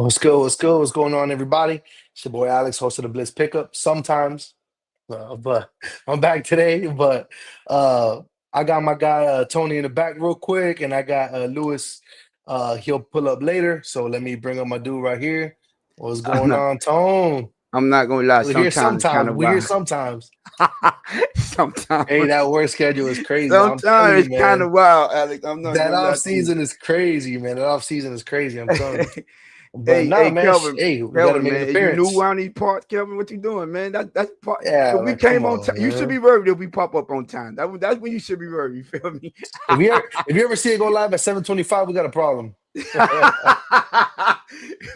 What's good? What's good? What's going on, everybody? It's your boy Alex, host of the Blitz Pickup. Sometimes, but I'm back today. But uh, I got my guy Tony in the back real quick, and I got Lewis. He'll pull up later. So let me bring up my dude right here. What's I'm going not. on, Tone? I'm not gonna lie. We're here Sometimes it's kind sometimes. of We're here wild. sometimes. sometimes, Hey, that work schedule is crazy. I'm telling sometimes you, it's kind man. of wild, Alex. I'm not That gonna off lie to you. season is crazy, man. That off season is crazy. I'm telling you. But nah, Hey, man. Kelvin, Hey, we got to Kelvin, make an man, you new appearance. around these parts, Kelvin. What you doing, man? That's part. Yeah, If we man. came Come on on, time, you should man. be worried if we pop up on time. That's when you should be worried. You feel me? If you ever see it go live at 7:25, we got a problem.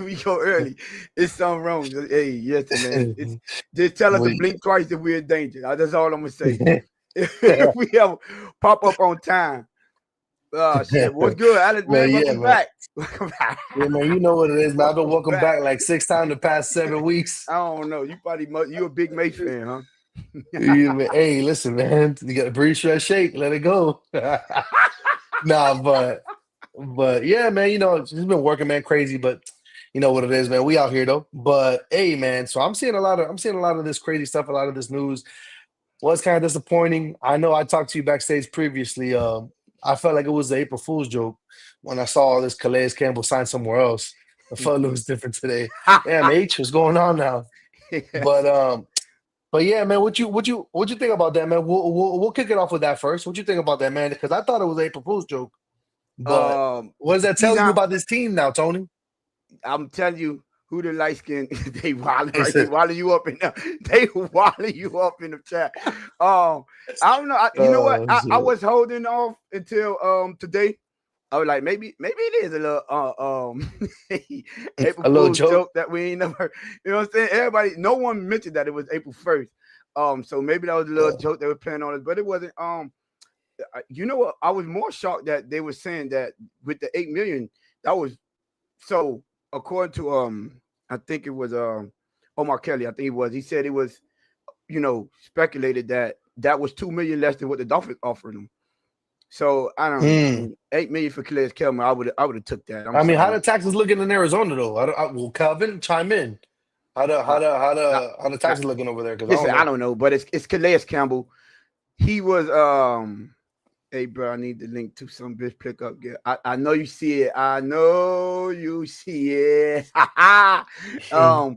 we go early. It's something wrong. Hey, yes, man. It's just tell us to We- blink twice if we're in danger. That's all I'm gonna say. If we ever pop up on time. Oh shit. What's good, Alex, man, man? yeah, Welcome man. back. Welcome back. Yeah, man, you know what it is, man. I've been Welcome welcome back. back like 6 times the past 7 weeks. I don't know. You probably you a big Mace fan, huh? Hey, listen, man, you gotta breathe, stretch, shake, let it go. Nah, but yeah, man, it's been working, man, crazy, but you know what it is, man. We out here though. But hey, man, so I'm seeing a lot of this crazy stuff, a lot of this news. Was kind of disappointing. I know I talked to you backstage previously. I felt like it was the April Fool's joke when I saw all this Calais Campbell sign somewhere else. I felt it was different today. Damn, H, what's going on now? Yeah. But yeah, man, what you think about that, man? We'll kick it off with that first. What you think about that, man? Because I thought it was an April Fool's joke. But what does that See tell you now, about this team now, Tony? I'm telling you who the light skin they walling Is right. They it, walling you up in the they walling you up in the chat. I don't know. You know what? I shit. was holding off until today. I was like, maybe it is a little April A little Fool's joke. joke that we ain't never, you know what I'm saying? Everybody, no one mentioned that it was April 1st. So maybe that was a little Uh, joke they were playing on us, but it wasn't. You know what? I was more shocked that they were saying that with the 8 million, that was so according to I think it was Omar Kelly, I think it was, he said it was, speculated that that was 2 million less than what the Dolphins offered him. So I don't know. I mm. mean, 8 million for Calais Kelman, I would have took that. I'm I mean, how sorry. the taxes looking in Arizona though? Well, Calvin, chime in. How the how Uh, the how uh, the how the uh, taxes looking over there? Because I listen, don't I know. don't know, but it's Calais Campbell. He was hey bro, I need the link to some bitch pickup. Yeah, I know you see it. I know you see it. um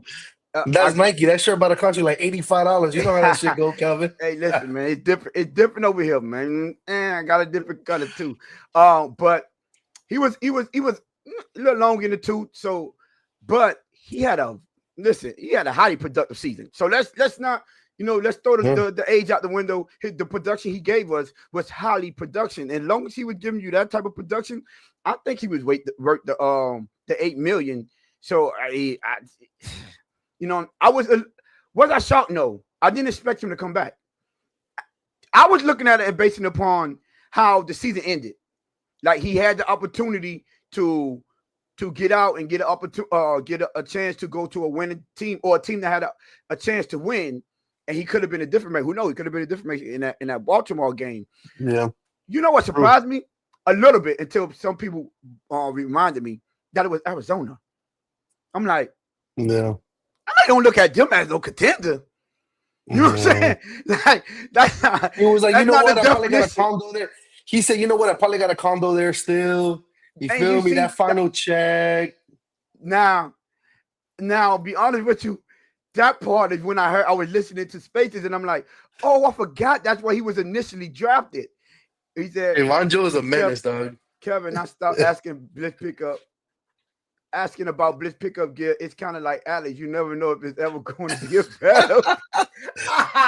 I That's Nike. That shirt about to cost you like $85. You know how that shit go, Calvin. hey, listen, man, it's different. It's different over here, man. I got a different color too. But he was a little long in the tooth. So, but he had a highly productive season. So let's not let's throw Yeah. the age out the window. The production he gave us was highly production, and as long as he was giving you that type of production, I think he was worth the 8 million. So I was I shocked? No, I didn't expect him to come back. I was looking at it and basing upon how the season ended. Like he had the opportunity to get out and get an get a chance to go to a winning team or a team that had a chance to win, and he could have been a different man. Who knows? He could have been a different man in that Baltimore game. Yeah. You know what True. surprised me a little bit until some people reminded me that it was Arizona. I'm like, Yeah. I don't look at them as no contender. You know what I'm Yeah. saying? Like He was like, you that's know not the what? I probably got a definition. condo there. He said, you know what? I probably got a condo there still. You And you feel me? see That final check. now, Now, be honest with you, that part is when I was listening to Spaces, and I'm like, oh, I forgot that's why he was initially drafted. He said, Hey, Von Joe is a Kev, menace, dog. Kevin, I stopped asking Blitz Pickup, asking about Blitz Pickup gear. It's kind of like Alex. You never know if it's ever going to be a battle.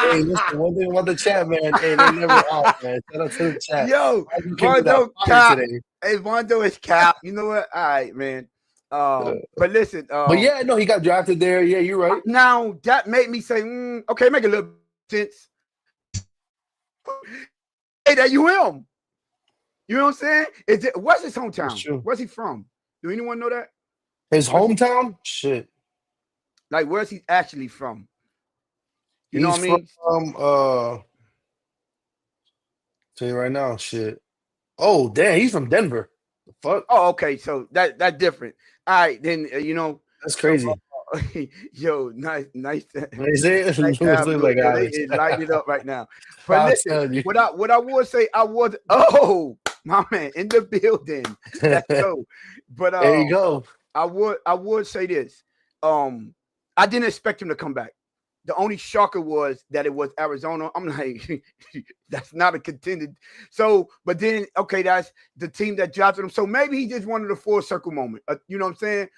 Hey, listen, one thing about the chat, man. Hey, they never off, man. Shout out to the chat. Yo, Michael came with that Mondo fire Cap. today. Hey, Mondo is Cap. You know what? All right, man. Uh, But listen, but yeah, no, he got drafted there. Yeah, you're right. now that made me say, okay, make a little sense. Hey, that you him. You know what I'm saying? What's his That's hometown? true. Where's he from? Do anyone know that? His Where's he hometown? Shit. like? Where's he actually from? You know He's what I from mean? tell you right now, shit. Oh, damn, he's from Denver. The fuck? Oh, okay. So that's different. All right, then That's So, crazy. yo, nice, Is it? nice to Lewis have looks Lou. like Yo, they Alex. is lighting it up right now. But I'll listen, tell you. what I would say, I was my man in the building. Let's There go. But you go. I would say this. Um, I didn't expect him to come back. The only shocker was that it was Arizona. I'm like, that's not a contended. So, but then, okay, that's the team that drafted him. So maybe he just wanted a full circle moment. You know what I'm saying?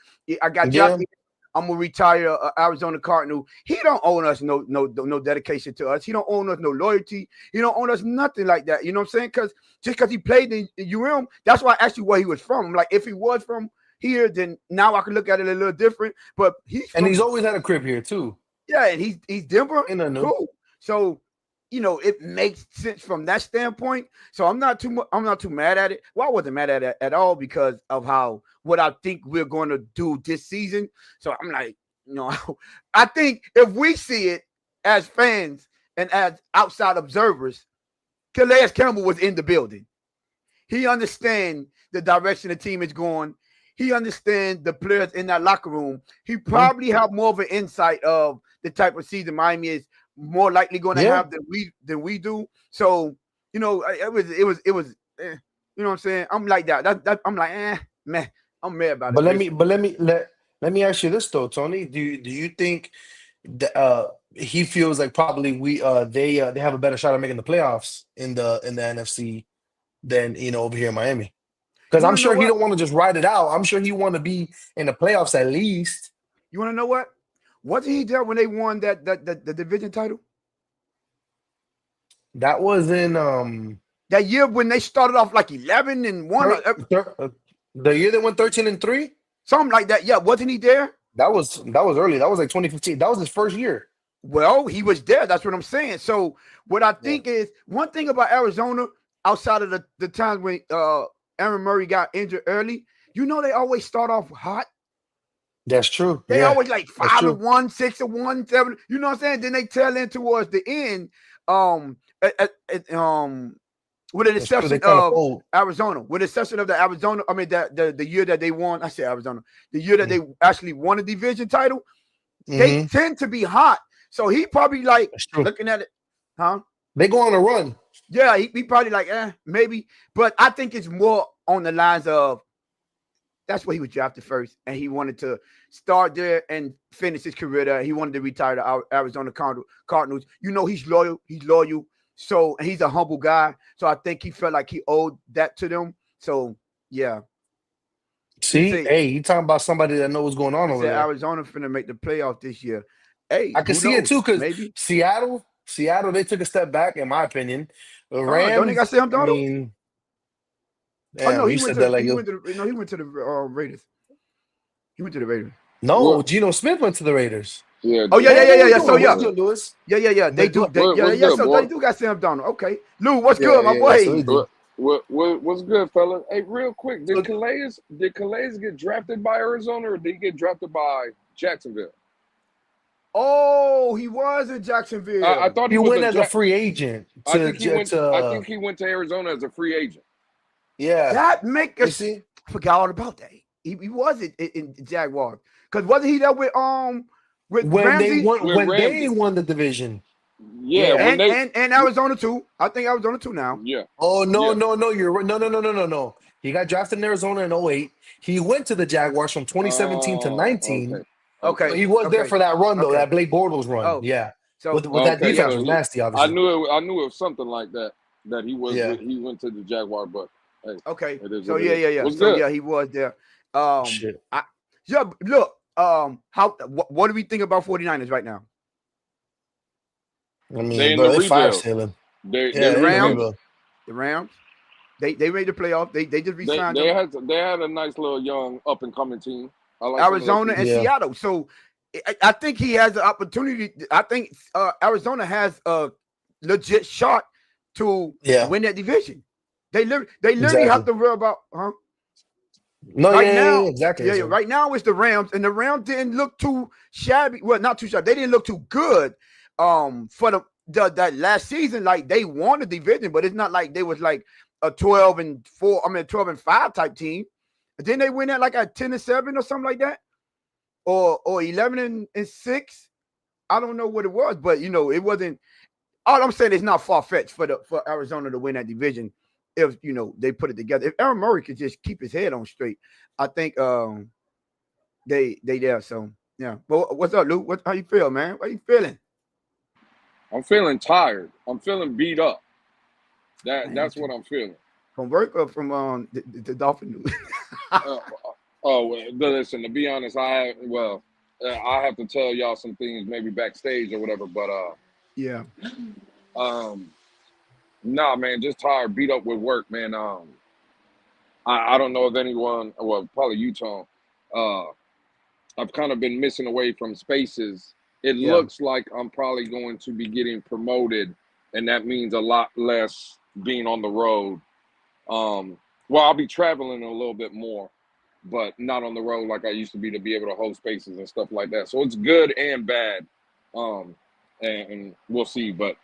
I got Yeah. drafted. I'm gonna retire Arizona Cardinal. He don't own us no dedication to us. He don't own us no loyalty. He don't own us nothing like that. You know what I'm saying? Because just because he played in UM, that's why I asked you where he was from. I'm like, if he was from here, then now I can look at it a little different. But he's And from he's always had a crib here too. yeah, and he's Denver. Ain't nothing new. Cool. So it makes sense from that standpoint. So I'm not too mad at it. Well, I wasn't mad at it at all because of what I think we're going to do this season. So I'm like, I think if we see it as fans and as outside observers, Calais Campbell was in the building. He understands the direction the team is going. He understands the players in that locker room. He probably have more of an insight of the type of season Miami is more likely going to have than we do. So it was you know what I'm saying. I'm like that. I'm like man. I'm mad about But it. let me ask you this though, Tony. Do you think that he feels like probably they have a better shot at making the playoffs in the NFC than over here in Miami? Because You I'm want to know sure he what? don't want to just ride it out. I'm sure he want to be in the playoffs at least. You want to know what? Wasn't he there when they won the division title? That was in That year when they started off like 11-1, the year they went 13-3. something like that. Yeah, wasn't he there? That was early. That was like 2015. That was his first year. Well, he was there. That's what I'm saying. So what I think is one thing about Arizona, outside of the times when Aaron Murray got injured early, they always start off hot. That's true. They Yeah, always like that's true. 5-1, 6-1, 7. You know what I'm saying? Then they tail in towards the end. With an That's true. They exception kind of of fold. Arizona, with the exception of the Arizona, I mean the year that they won, I say Arizona, the year that they actually won a division title, they tend to be hot. So he probably like That's true. looking at it, huh? They go on a run. Yeah, he probably like, maybe. But I think it's more on the lines of that's where he was drafted first, and he wanted to start there and finish his career there. He wanted to retire to Arizona Cardinals. He's loyal. He's loyal. So, and he's a humble guy. So I think he felt like he owed that to them. So, yeah. See, hey, you talking about somebody that knows what's going on over there. Arizona finna make the playoffs this year. Hey, I can see it too, because maybe Seattle, they took a step back, in my opinion. The Rams, don't they got Sam Darnold? I mean, no, you said that like he went to the Raiders. He went to the Raiders. No, Geno Smith went to the Raiders. Yeah. Oh yeah. So yeah, good, Lewis. Yeah. They do. So they do got Sam Darnold. Okay, Lou, what's good, my boy? What's good, fella? Hey, real quick, did Calais get drafted by Arizona or did he get drafted by Jacksonville? Oh, he was in Jacksonville. I thought he went as a free agent. I think he went to Arizona as a free agent. Yeah, that make us forgot all about that. He was in Jaguars because wasn't he there with Ramsey? They won the division. Yeah, and Arizona too. I think Arizona too now. Yeah. Oh no, you're right. No. He got drafted in Arizona in 2008. He went to the Jaguars from 2017 to 19. Okay. But he was there for that run though, that Blake Bortles run. Oh. Yeah. So with that defense was nasty, obviously. I knew it was something like that he was. He went to the Jaguar, but hey, okay. So yeah. He was there. Shit. Look. What do we think about 49ers right now? I mean, they're fire sailing. The Rams. They made the playoff. They just re-signed them. They had a nice little young up and coming team. I like Arizona and Seattle. So I think he has an opportunity. I think Arizona has a legit shot to win that division. They literally have to worry about, huh? No, right now, exactly. Yeah, right now it's the Rams, and the Rams didn't look too shabby. Well, not too shabby. They didn't look too good. For that last season, like they won the division, but it's not like they was like a 12-4. 12-5 type team. And then they win at like a 10-7 or something like that. or 11-6. I don't know what it was, but it wasn't. All I'm saying is not far fetched for Arizona to win that division if they put it together. If Aaron Murray could just keep his head on straight, I think they there. So yeah. But what's up, Luke? How you feel, man? How you feeling? I'm feeling tired. I'm feeling beat up. Man, That's what I'm feeling. From work or from the Dolphin news? Well, listen. To be honest, I have to tell y'all some things maybe backstage or whatever. But yeah. Nah, man, just tired, beat up with work, man. I don't know if anyone, well, probably you, Tom. I've kind of been missing away from spaces. It Yeah. looks like I'm probably going to be getting promoted, and that means a lot less being on the road. Well, I'll be traveling a little bit more, but not on the road like I used to be able to hold spaces and stuff like that. So it's good and bad. And we'll see. But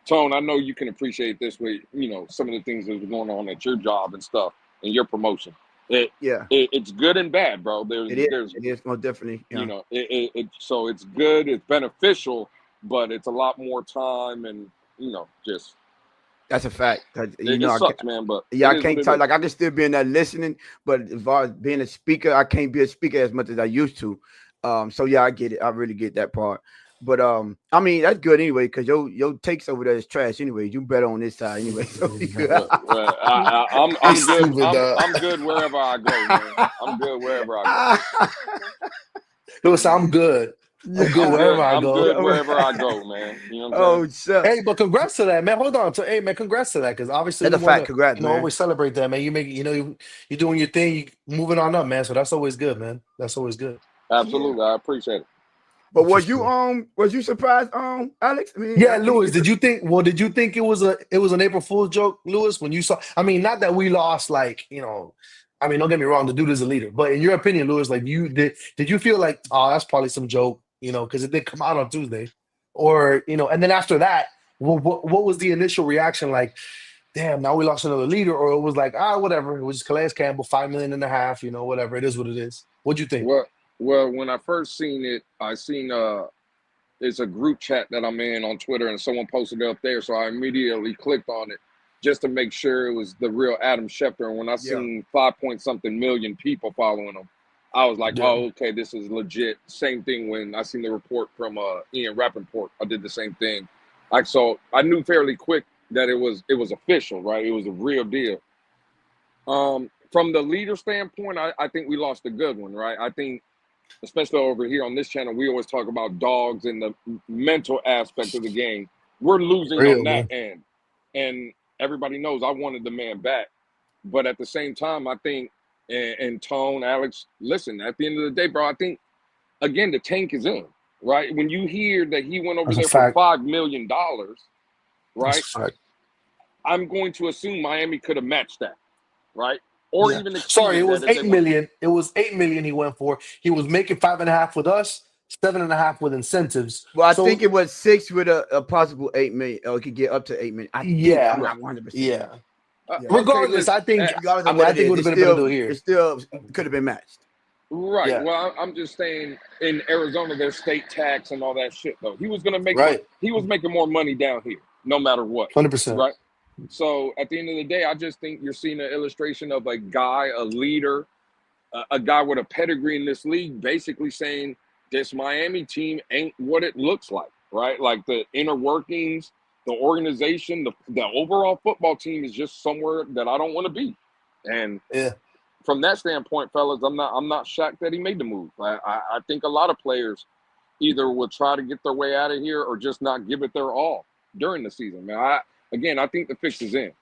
Tone, I know you can appreciate this way, some of the things that are going on at your job and stuff and your promotion. It's good and bad, bro. It is most definitely. Yeah. So it's good, it's beneficial, but it's a lot more time and just. That's a fact. It sucks, man. But I can't talk. Like I can still be in there listening, but as far as being a speaker, I can't be a speaker as much as I used to. So yeah, I get it. I really get that part. But I mean that's good anyway because your takes over there is trash anyway. You better on this side anyway. So I'm good. I'm good wherever I go, man. I'm good wherever I go. Lewis, I'm good. I'm good wherever I go. I'm good wherever I go, man. You know what I'm saying? Sure. Hey, but congrats to that, man. Hold on. Hey, man, congrats to that because obviously that's a fact. Congrats, man. always celebrate that, man. You make you're doing your thing, you moving on up, man. So that's always good, man. That's always good. Absolutely, I appreciate it. But was you surprised, Alex? I mean, yeah, Lewis. Did you think it was an April Fool's joke, Lewis? When you saw, I mean, not that we lost, like I mean, don't get me wrong, the dude is a leader, but in your opinion, Lewis, like did you feel like, oh, that's probably some joke, because it did come out on Tuesday, or and then after that, what was the initial reaction like? Damn, now we lost another leader, or it was like, whatever, it was just Calais Campbell, $5.5 million, whatever, it is what it is. What'd you think? Well, when I first seen it, I seen it's a group chat that I'm in on Twitter, and someone posted it up there, so I immediately clicked on it just to make sure it was the real Adam Schefter. And when I seen 5-point-something million people following him, I was like, oh, okay, this is legit. Same thing when I seen the report from Ian Rappaport. I did the same thing. So I knew fairly quick that it was official, right? It was a real deal. From the leader standpoint, I think we lost a good one, right? I think, especially over here on this channel, we always talk about dogs and the mental aspect of the game. We're losing on that end. And everybody knows I wanted the man back. But at the same time, I think, and Tone, Alex, listen, at the end of the day, bro, I think, again, the tank is in, right? When you hear that he went over there for $5 million, right? I'm going to assume Miami could have matched that, right? Or even it was $8 million. It was $8 million he went for. He was making 5.5 with us, 7.5 with incentives. Well, I think it was 6 with a possible $8 million. Or it could get up to $8 million. I'm not 100%. Yeah. Regardless, I think it would have been a better deal here. It still could have been matched. Right. Yeah. Well, I'm just saying, in Arizona, there's state tax and all that shit. Though he was going to make, he was making more money down here, no matter what. 100%. Right. So at the end of the day, I just think you're seeing an illustration of a guy, a leader, a guy with a pedigree in this league, basically saying this Miami team ain't what it looks like, right? Like the inner workings, the organization, the overall football team is just somewhere that I don't want to be. And from that standpoint, fellas, I'm not shocked that he made the move. I think a lot of players either will try to get their way out of here or just not give it their all during the season, man. I think the fix is in.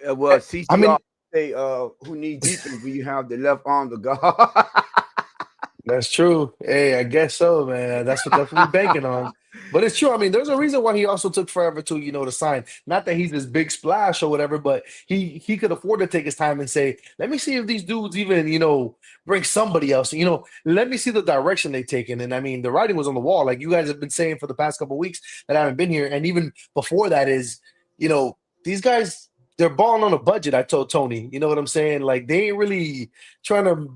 Well, CCR say who needs defense when you have the left arm to guard. That's true. Hey, I guess so, man. That's what we're banking on. But it's true. I mean, there's a reason why he also took forever to, to sign. Not that he's this big splash or whatever, but he could afford to take his time and say, let me see if these dudes even, bring somebody else. Let me see the direction they've taken. And I mean, the writing was on the wall. Like you guys have been saying for the past couple of weeks that I haven't been here. And even before that is, these guys, they're balling on a budget. I told Tony, you know what I'm saying? Like they ain't really trying to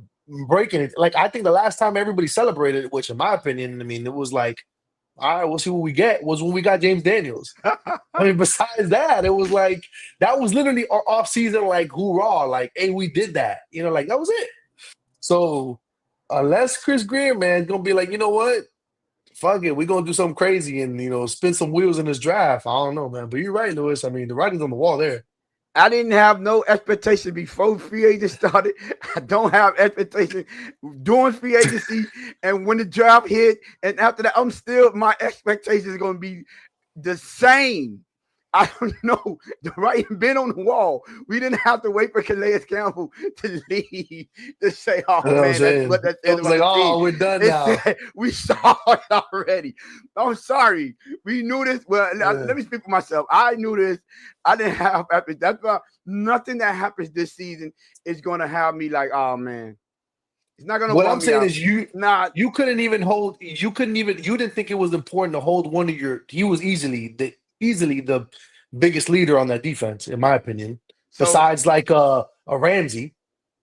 breaking it. Like I think the last time everybody celebrated, which in my opinion, I mean, it was like, all right, we'll see what we get. Was when we got James Daniels. I mean, besides that, it was like that was literally our off season, like hoorah, like hey, we did that. Like that was it. So unless Chris Greer, man, gonna be like, you know what? Fuck it, we're gonna do something crazy and spin some wheels in this draft. I don't know, man. But you're right, Lewis. I mean, the writing's on the wall there. I didn't have no expectation before free agency started. I don't have expectation during free agency and when the draft hit. And after that, my expectations are going to be the same. I don't know. The writing been on the wall. We didn't have to wait for Calais Campbell to leave to say, "Oh man, that's what that it was like, oh, we're done now." We saw it already. I'm sorry. We knew this. Well, let me speak for myself. I knew this. I didn't have that's why nothing that happens this season is gonna have me like, oh man. It's not gonna. What I'm saying is you couldn't even hold. You didn't think it was important to hold one of your. He was easily the biggest leader on that defense, in my opinion. So, besides like a Ramsey,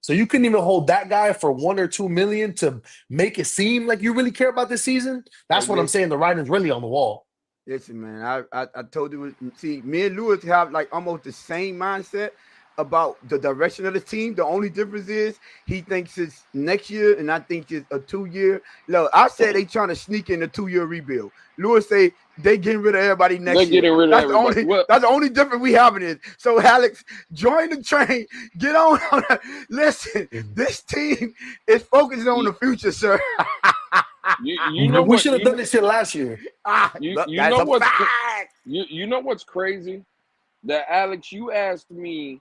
so you couldn't even hold that guy for $1 or $2 million to make it seem like you really care about this season. That's what I'm saying. The writing's really on the wall. Listen, man. I told you. See, me and Lewis have like almost the same mindset about the direction of the team. The only difference is he thinks it's next year and I think it's a 2-year. Look, I said they trying to sneak in a 2-year rebuild. Lewis say they getting rid of everybody next year. Getting rid of everybody. That's the only difference we have in it. So Alex, join the train. Get on. Listen, this team is focusing on the future, sir. We should have done this shit last year. You know what's crazy? That Alex, you asked me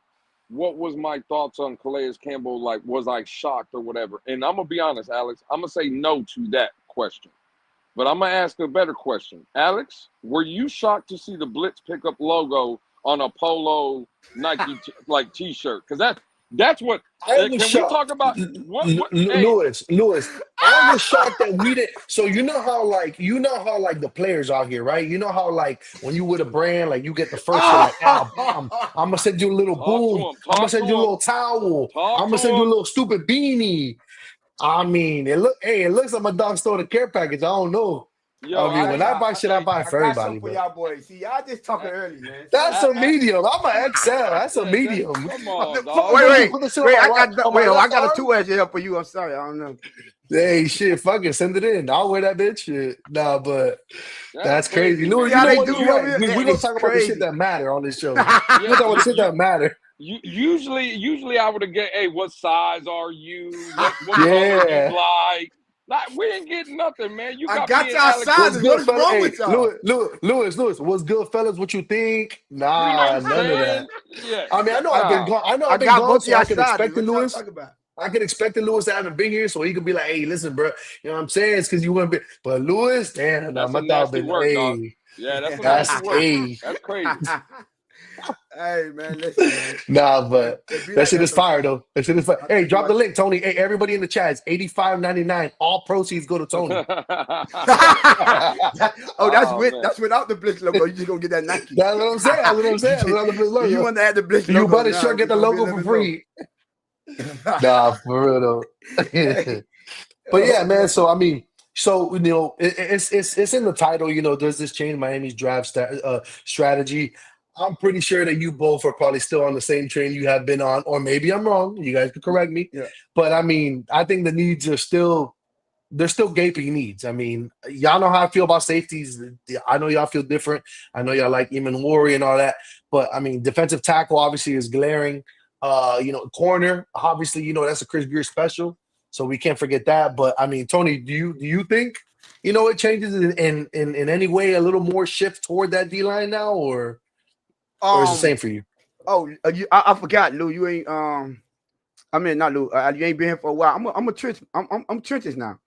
what was my thoughts on Calais Campbell, like was I shocked or whatever? And I'm gonna be honest, Alex, I'm gonna say no to that question. But I'm gonna ask a better question. Alex, were you shocked to see the Blitz pickup logo on a polo Nike t-shirt? Because that's what I was shocked. We talk about Lewis, I was shocked that we didn't. So you know how the players out here, right? You know how like when you with a brand, like you get the first shit, like I'm gonna send you a little boom, I'm gonna send you a little towel, I'm gonna send you a little stupid beanie. I mean, it looks like my dog stole the care package. I don't know. Yo, I mean, when I buy shit, I buy for everybody. For y'all boys. See, y'all just talking early, man. That's a medium. I'm an XL. That's a medium. Come on, dog. Wait. I got a 2X here for you. I'm sorry. I don't know. Hey, shit, fuck it. Send it in. I'll wear that bitch. Shit. Nah, but that's crazy. Louis, We're gonna talk about the shit that matter on this show. We're talking about the shit that matter. Usually I would have get, hey, what size are you? What color do you like? We ain't getting nothing, man. I got y'all sizes. What's wrong with y'all? Lewis, what's good, fellas? What you think? Nah, none of that. Yeah. I mean, I know I've been gone. I've been gone, so I can expect Lewis. I can expect Lewis to haven't been here, so he could be like, "Hey, listen, bro. You know what I'm saying? It's because you wouldn't be." But Lewis, damn, my dog been. Hey, yeah, that's crazy. That's crazy. Hey man, listen, man. Nah, but that shit is fire though. That shit is fire. Hey, drop the link, Tony. Hey, everybody in the chat, it's $85.99. All proceeds go to Tony. That's without the Blitz logo. You just gonna get that Nike. That's what I'm saying. Without the Blitz logo. You want to add the Blitz logo? You better sure get the logo for free. Nah, for real though. But yeah, man. So I mean, it's in the title. Does this change Miami's draft strategy? I'm pretty sure that you both are probably still on the same train you have been on, or maybe I'm wrong. You guys could correct me. Yeah. But I mean, I think the needs are they're still gaping needs. I mean, y'all know how I feel about safeties. I know y'all feel different. I know y'all like Eamon Worry and all that. But I mean, defensive tackle obviously is glaring. Corner, obviously, that's a Chris Greer special. So we can't forget that. But I mean, Tony, do you think it changes in any way, a little more shift toward that D line now, or is it the same for you? Oh, I forgot, Lou. You ain't I mean not Lou. You ain't been here for a while. I'm a trench. I'm trenches now.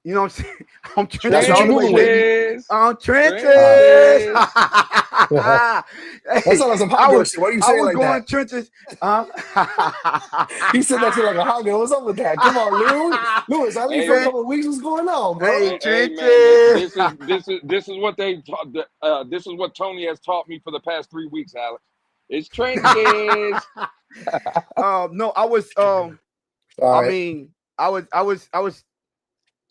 You know what I'm saying? I'm trenches. That's what you're moving with. I'm trenches. That's all some hot girl shit. Why are you saying like that? I was going trenches. He said that shit like a hot girl. What's up with that? Come on, Lewis. I leave for a couple of weeks. What's going on, bro? Hey, trenches. This is what this is what Tony has taught me for the past 3 weeks, Alex. It's trenches. No, I was. I mean, I was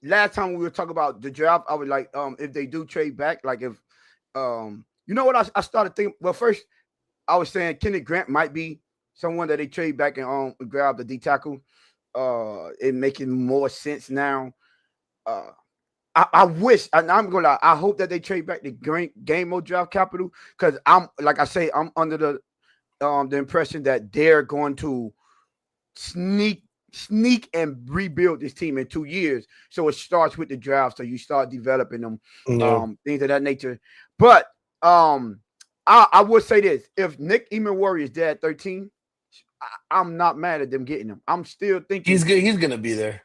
last time we were talking about the draft. I was like, if they do trade back, like if you know what I started thinking. Well, first I was saying Kenneth Grant might be someone that they trade back and grab the D tackle. It making more sense now. Uh, I wish, and I'm gonna lie, I hope that they trade back the game mode draft capital because I'm like I say, I'm under the impression that they're going to sneak and rebuild this team in 2 years. So it starts with the draft. So you start developing them, Yeah. things of that nature. But I would say this: if Nick Emenwari is there at 13, I'm not mad at them getting him. I'm still thinking He's good. He's gonna be there.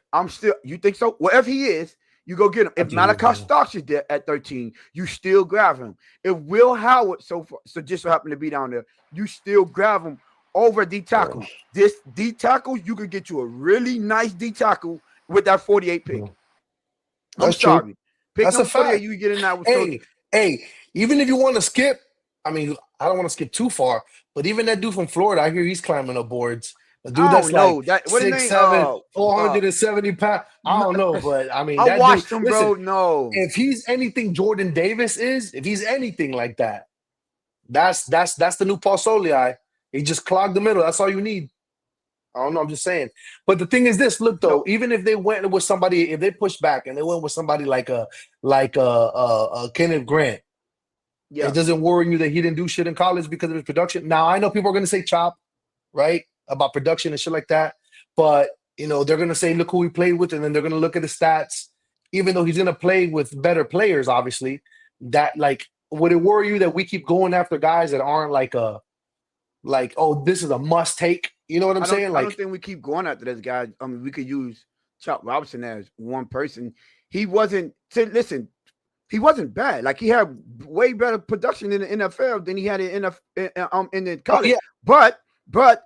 you think so? Well, if he is, you go get him. If Malachi Starks is there at 13, you still grab him. If Will Howard so just so happen to be down there, you still grab him over D tackle. This D tackle, you could get you a really nice D tackle with that 48 pick. I'm sorry. True. Pick That's number a fact. 48, you get in that with hey, even if you want to skip, I mean, I don't want to skip too far, but even that dude from Florida, I hear he's climbing up boards. A dude that's like that, what 6'7", 470 pounds. I don't know, but I mean, I watched him, listen, bro. No, if he's anything Jordan Davis is, if he's anything like that, that's the new Paul Soliai. He just clogged the middle. That's all you need. I don't know. I'm just saying. But the thing is this. Look, though, even if they went with somebody, if they pushed back and they went with somebody like a Kenneth Grant, it doesn't worry you that he didn't do shit in college because of his production. Now, I know people are going to say chop, right, about production and shit like that. But, you know, they're going to say, look who he played with, and then they're going to look at the stats. Even though he's going to play with better players, obviously, that, like, would it worry you that we keep going after guys that aren't like, oh, this is a must take? You know what I'm saying? I don't think we keep going after this guy. I mean, we could use Chop Robinson as one person. He wasn't bad. Like, he had way better production in the NFL than he had in the college. Oh, yeah. But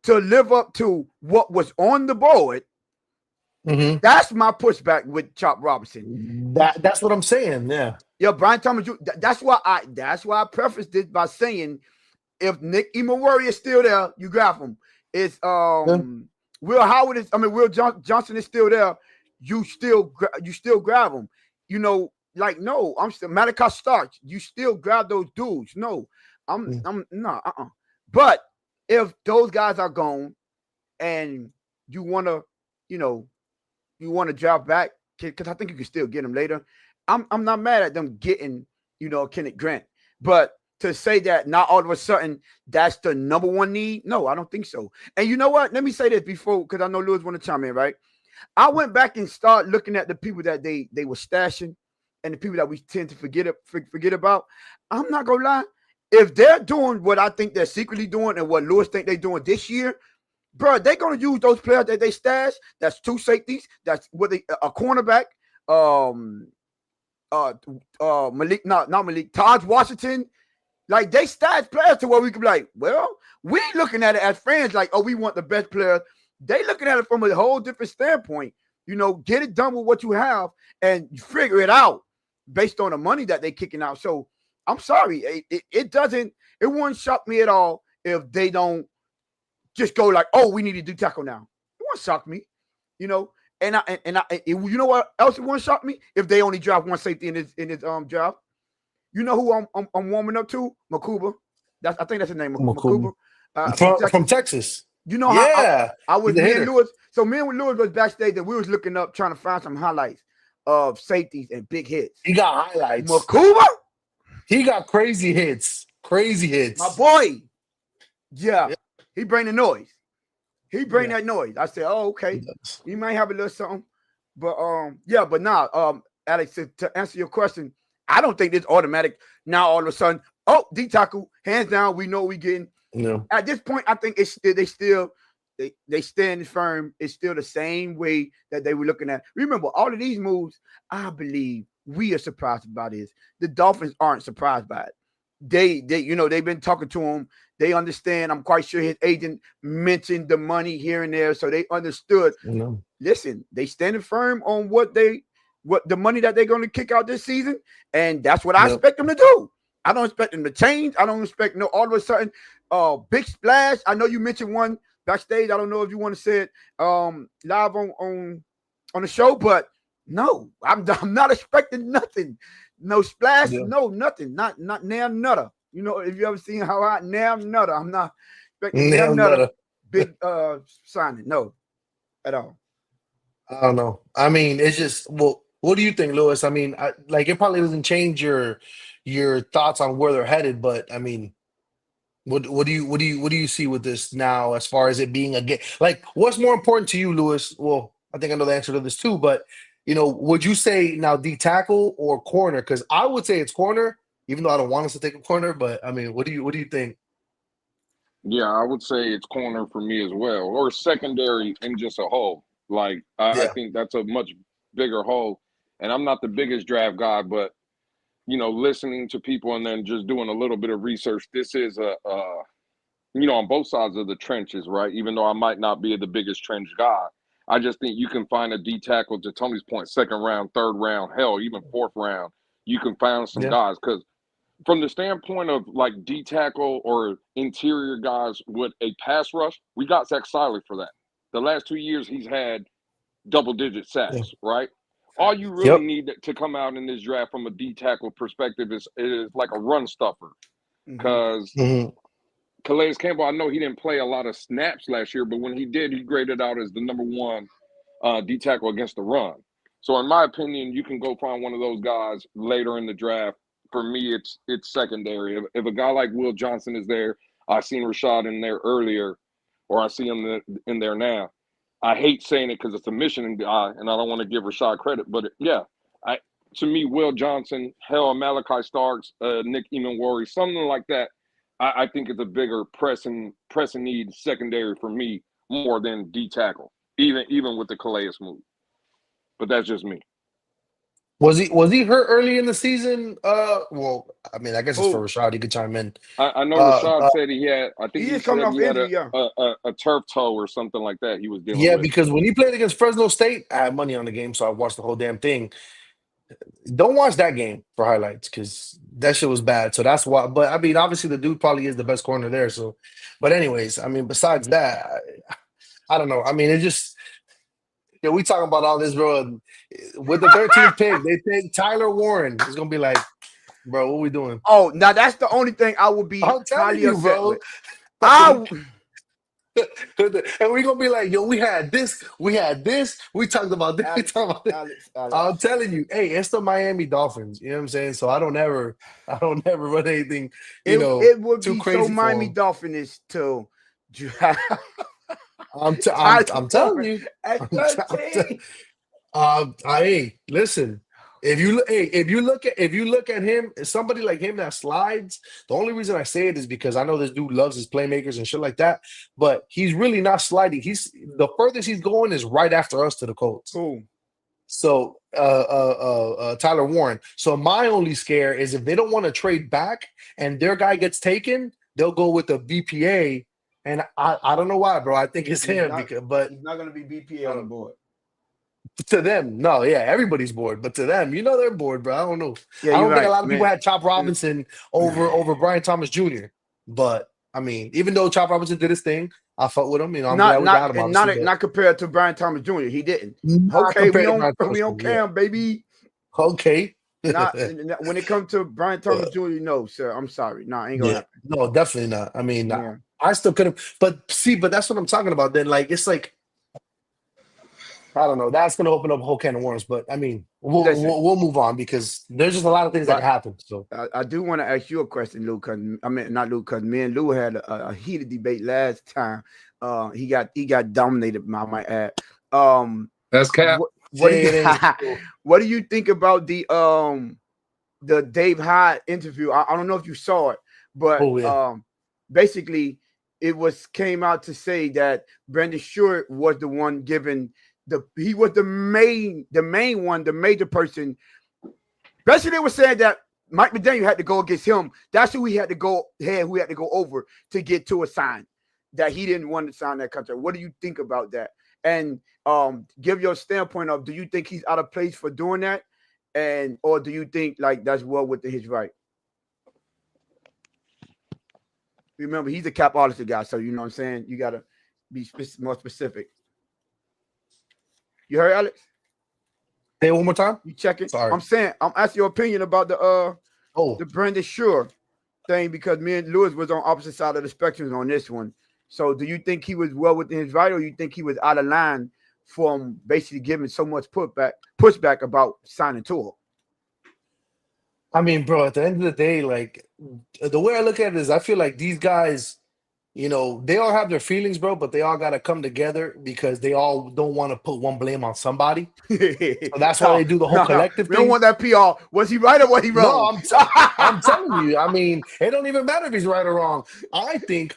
to live up to what was on the board, that's my pushback with Chop Robinson. That's what I'm saying. Yeah, Brian Thomas. That's why I prefaced this by saying, if Nick Emenwari is still there, you grab him. It's Will Howard is. I mean, Will Johnson is still there. You still grab him. You know, like, no, I'm still Malachi Starks. You still grab those dudes. No, I'm not. But if those guys are gone, and you wanna draft back, because I think you can still get them later. I'm not mad at them getting Kenneth Grant, but to say that not all of a sudden that's the number one need, no, I don't think so. And you know what? Let me say this before, because I know Lewis want to chime in, right? I went back and started looking at the people that they were stashing and the people that we tend to forget about. I'm not gonna lie. If they're doing what I think they're secretly doing and what Lewis think they're doing this year, bro, they're gonna use those players that they stash. That's two safeties. That's a cornerback. Malik, not Malik, Taj Washington. Like, they stash players to where we could be like, well, we looking at it as fans, like, oh, we want the best players. They looking at it from a whole different standpoint. Get it done with what you have and figure it out based on the money that they kicking out. So I'm sorry, it wouldn't shock me at all if they don't just go like, oh, we need to do tackle now. It won't shock me, you know what else it won't shock me? If they only draft one safety in his draft. You know who I'm warming up to? Makuba. I think that's his name. Makuba. From Texas. You know how I was me and Lewis. So me and Lewis was backstage and we was looking up trying to find some highlights of safeties and big hits. He got highlights. Makuba? He got crazy hits. My boy. Yeah. He bring the noise. He bring that noise. I said, oh, okay. He might have a little something. But but now, Alex, to answer your question, I don't think it's automatic. Now all of a sudden, oh, D tackle, hands down, we know we getting. No. At this point, I think they stand firm. It's still the same way that they were looking at. Remember, all of these moves, I believe we are surprised by this. The Dolphins aren't surprised by it. They've been talking to him. They understand. I'm quite sure his agent mentioned the money here and there, so they understood. No. Listen, they standing firm on what the money that they're going to kick out this season, and that's what I expect them to do. I don't expect them to change. I don't expect all of a sudden big splash. I know you mentioned one backstage. I don't know if you want to say it live on the show, but no, I'm not expecting nothing. No splash, Yeah. no nothing. Not Nam Nutter. You know, if you ever seen how I Nam Nutter, I'm not expecting Nam Nail Nutter nutter. big signing. No, at all. I don't know. I mean, it's just well. What do you think, Lewis? I mean, like it probably doesn't change your thoughts on where they're headed, but I mean, what do you see with this now as far as it being a game? Like, what's more important to you, Lewis? Well, I think I know the answer to this too, but would you say now D tackle or corner? Because I would say it's corner, even though I don't want us to take a corner. But I mean, what do you think? Yeah, I would say it's corner for me as well, or secondary in just a whole. Like I Yeah, think that's a much bigger whole. And I'm not the biggest draft guy, but listening to people and then just doing a little bit of research, this is on both sides of the trenches, right? Even though I might not be the biggest trench guy, I just think you can find a D tackle, to Tony's point, second round, third round, hell, even fourth round. You can find some yeah, guys because from the standpoint of like D tackle or interior guys with a pass rush, we got Zach Seiler for that. The last 2 years, he's had double digit yeah. sacks, right? All you Facts. really Yep. need to come out in this draft from a D tackle perspective is like a run stuffer. Mm-hmm. Because Hmm. Calais Campbell, I know he didn't play a lot of snaps last year, but when he did, he graded out as the number one D tackle against the run. So, in my opinion, you can go find one of those guys later in the draft. For me, it's secondary. If a guy like Will Johnson is there, I seen Rashad in there earlier, or I see him in there now. I hate saying it because it's a Michigan guy, and I don't want to give Rashad credit, but yeah, I to me, Will Johnson, hell, Malachi Starks, Nick Emanwari, something like that. I think it's a bigger pressing need secondary for me more than D tackle, even with the Calais move. But that's just me. Was he hurt early in the season? Well, I mean, I guess it's for Oh, Rashad. He could chime in. I know Uh, Rashad uh, said he had. I think he he is coming said off he had injury, yeah. a turf toe or something like that. He was dealing yeah, with. because when he played against Fresno State, I had money on the game, so I watched the whole damn thing. Don't watch that game for highlights because that shit was bad. So that's why. But I mean, obviously, the dude probably is the best corner there. So, but anyways, I mean, besides that, I don't know. I mean, it just we talking about all this, bro. With the 13th pick, they pick Tyler Warren. It's gonna be like, bro, what we doing? Oh, now that's the only thing I would be I'm telling highly you, upset bro. with. I And we're gonna be like, yo, we talked about this, we Alex, talked about this. I'm Alex. telling you, hey, it's the Miami Dolphins. You know what I'm saying? So I don't ever run anything, It would too be so crazy for Miami them. Dolphins to draft I'm Tyler telling Warren you. at I'm t- 13. hey, listen. If you look at him, somebody like him that slides. The only reason I say it is because I know this dude loves his playmakers and shit like that. But he's really not sliding. He's the furthest he's going is right after us to the Colts. Cool. So Tyler Warren. So my only scare is if they don't want to trade back and their guy gets taken, they'll go with the BPA. And I don't know why, bro. I think it's He's him not because, but he's not gonna be BPA on the uh, board. to them, no, yeah, everybody's bored. But to them, they're bored, bro. I don't know. Yeah, I you're don't think a right, lot of people man. had Chop Robinson over Brian Thomas Jr. But I mean, even though Chop Robinson did his thing, I fought with him. I'm Not glad we not got him, and obviously, not but not compared to Brian Thomas Jr. He didn't. not Okay, we compared to on Brian Thomas we on Jr. Yeah. cam, baby. Okay. Not when it comes to Brian Thomas But, Jr. No, sir. I'm sorry. No, ain't gonna yeah, happen. no, definitely not. I mean, Yeah. I still couldn't. But see, but that's what I'm talking about. Then, like, it's like I don't know. That's going to open up a whole can of worms. But I mean, we'll, Listen, we'll we'll move on because there's just a lot of things that can but happen. So, I do want to ask you a question, Lou, because I mean not Lou, because me and Lou had a heated debate last time. He got dominated, I might add. That's cap. What do say you it ain't so. what do you think about the Dave Hyde interview? I don't know if you saw it, but Oh yeah, basically it came out to say that Brandon Stewart was the one given he was the main one, the major person. Basically, they were saying that Mike McDaniel had to go against him. That's who he had to go over to get to a sign that he didn't want to sign that contract. What do you think about that? And give your standpoint of, do you think he's out of place for doing that? And or do you think like that's well within his right? Remember, he's a cap artist guy, so you know what I'm saying? You gotta be more specific. You heard, Alex? Say it one more time. You checking? Sorry. I'm saying I'm asking your opinion about the Brandon Shore thing because me and Lewis was on opposite side of the spectrum on this one. So do you think he was well within his right, or you think he was out of line from basically giving so much pushback about signing Tua? I mean, bro, at the end of the day, like the way I look at it is I feel like these guys, you know, they all have their feelings, bro, but they all got to come together because they all don't want to put one blame on somebody. So that's why they do the whole collective we thing. don't want that PR. Was he right or was he wrong? No, I'm telling you. I mean, it don't even matter if he's right or wrong. I think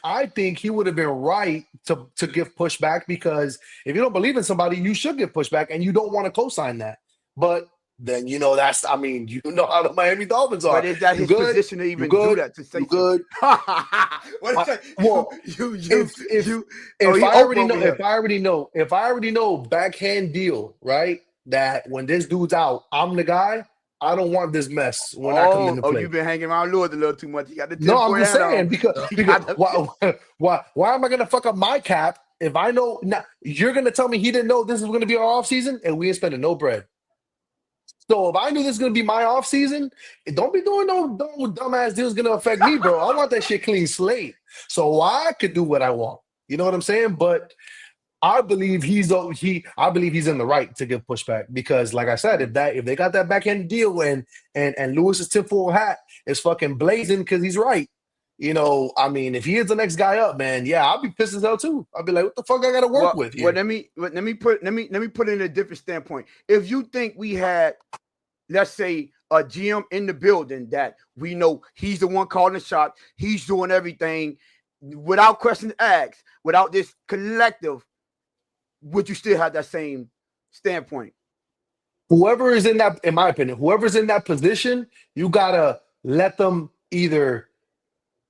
he would have been right to give pushback because if you don't believe in somebody, you should give pushback, and you don't want to co-sign that. But then you know I mean, you know how the Miami Dolphins are. But is that his position to even do that? To say good? What is Well, if I already know backhand deal, right? That when this dude's out, I'm the guy. I don't want this mess when I come into play. You've been hanging around Lewis a little too much. You got the no, I'm just saying because why am I gonna fuck up my cap if I know now you're gonna tell me he didn't know this was gonna be our off season and we ain't spending no bread. So if I knew this was gonna be my off season, don't be doing no dumbass deals gonna affect me, bro. I want that shit clean slate so I could do what I want. You know what I'm saying? But I believe he's in the right to give pushback because, like I said, if they got that backhand deal and Lewis's tinfoil hat is fucking blazing because he's right, you know, I mean, if he is the next guy up, man, yeah, I'll be pissed as hell too. I'll be like, what the fuck I got to work with here? Well, let me put it in a different standpoint. If you think we had, let's say, a GM in the building that we know he's the one calling the shot, he's doing everything without questions asked, without this collective. Would you still have that same standpoint? Whoever is in that, in my opinion, whoever's in that position, you gotta let them either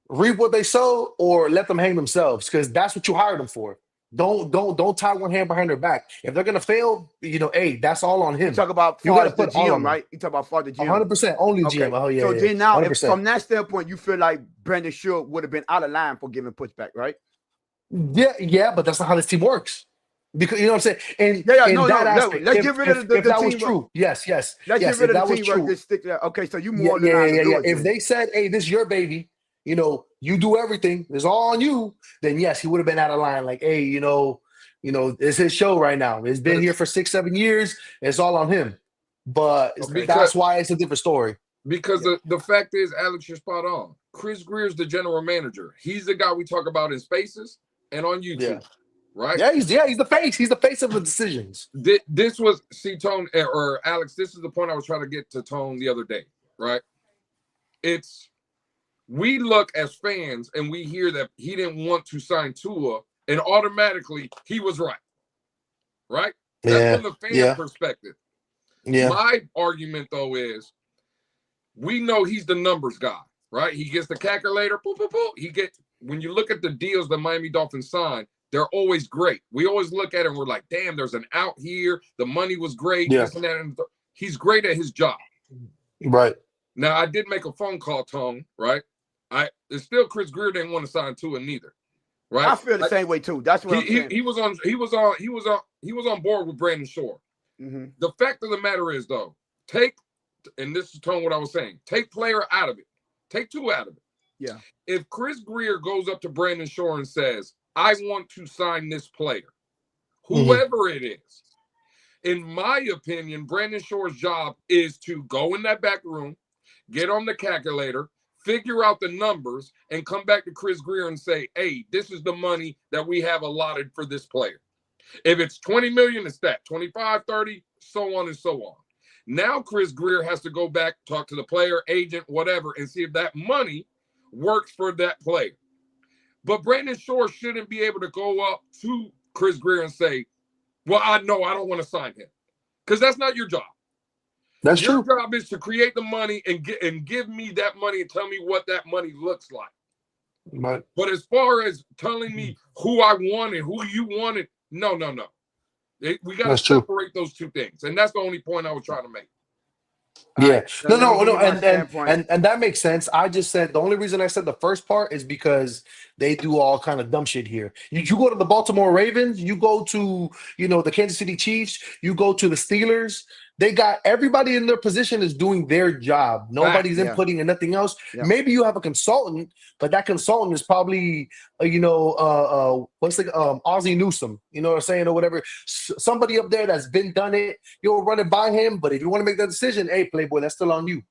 reap what they sow or let them hang themselves because that's what you hired them for. Don't tie one hand behind their back. If they're gonna fail, you know, hey, that's all on him. You talk about you gotta put the GM, right? You talk about the GM. 100% only okay. GM. Oh yeah. So yeah, then now, if, from that standpoint, you feel like Brandon Shore would have been out of line for giving pushback, right? Yeah, but that's not how this team works. Because you know what I'm saying, and aspect, let's get rid of the that team. Was true. Yes. Let's get rid of the team. Just stick to that. Okay, so you more than If they said, "Hey, this is your baby," you know, you do everything. It's all on you. Then yes, he would have been out of line. Like, hey, you know, it's his show right now. It's been here for 6-7 years. It's all on him. But that's why it's a different story. Because the fact is, Alex, you're spot on. Chris Greer's the general manager. He's the guy we talk about in Spaces and on YouTube. Yeah. Right? Yeah, he's the face. He's the face of the decisions. This was Tone or Alex. This is the point I was trying to get to Tone the other day. Right? We look as fans and we hear that he didn't want to sign Tua, and automatically he was right. Right? That's from the fan perspective. Yeah. My argument though is, we know he's the numbers guy. Right? He gets the calculator. Boop, boop, boop. When you look at the deals the Miami Dolphins signed. They're always great. We always look at it and we're like, damn, there's an out here. The money was great. Yeah. This and that. And he's great at his job. Right. Now, I did make a phone call, Tone, right? It's still Chris Greer didn't want to sign Tua neither. Right? I feel the same way too. That's what he was on board with Brandon Shore. Mm-hmm. The fact of the matter is, though, and this is Tone what I was saying, take player out of it. Take Tua out of it. Yeah. If Chris Greer goes up to Brandon Shore and says, I want to sign this player, whoever it is. In my opinion, Brandon Shore's job is to go in that back room, get on the calculator, figure out the numbers, and come back to Chris Greer and say, hey, this is the money that we have allotted for this player. If it's $20 million, it's that. 25, 30, so on and so on. Now Chris Greer has to go back, talk to the player, agent, whatever, and see if that money works for that player. But Brandon Shore shouldn't be able to go up to Chris Greer and say, well, I don't want to sign him. Because that's not your job. That's true. Your job is to create the money and give me that money and tell me what that money looks like. Right. But as far as telling me who I wanted, who you wanted, no. We got to separate those two things. And that's the only point I was trying to make. All Yeah, right. So no, let me no, give no, you my and and standpoint. and and that makes sense. I just said the only reason I said the first part is because they do all kind of dumb shit here. You go to the Baltimore Ravens, you go to the Kansas City Chiefs, you go to the Steelers. They got everybody in their position is doing their job. Nobody's Facts. Yeah. inputting and nothing else. Yeah. Maybe you have a consultant, but that consultant is probably what's the Ozzie Newsome, you know what I'm saying, or whatever. Somebody up there that's been done it. You'll run it by him, but if you want to make that decision, hey, Playboy, that's still on you.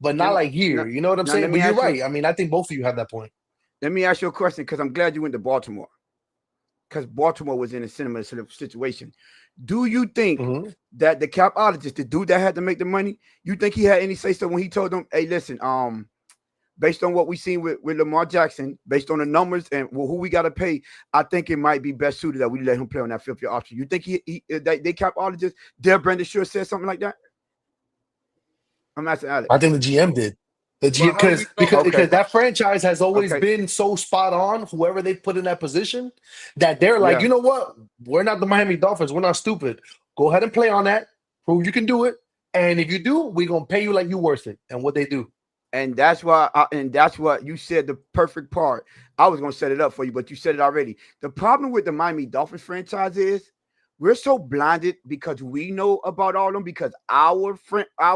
But Let not me, like now, here. You know what I'm now let saying? me But you're ask you. right. I mean, I think both of you have that point. Let me ask you a question because I'm glad you went to Baltimore because Baltimore was in a similar sort of situation. Do you think Mhm. that the capologist, the dude that had to make the money, you think he had any say so when he told them, "Hey, listen, based on what we seen with Lamar Jackson, based on the numbers and who we got to pay, I think it might be best suited that we let him play on that fifth year option." You think they capologist, Dale Brandon sure said something like that? I'm asking Alex. I think the GM did. The But GM how do we because know? because Okay, because that franchise has always okay, been so spot on. Whoever they put in that position, that they're like, yeah. you know what? We're not the Miami Dolphins. We're not stupid. Go ahead and play on that. Prove you can do it. And if you do, we're gonna pay you like you worth it. And what they do. And that's what you said the perfect part. I was gonna set it up for you, but you said it already. The problem with the Miami Dolphins franchise is we're so blinded because we know about all of them because our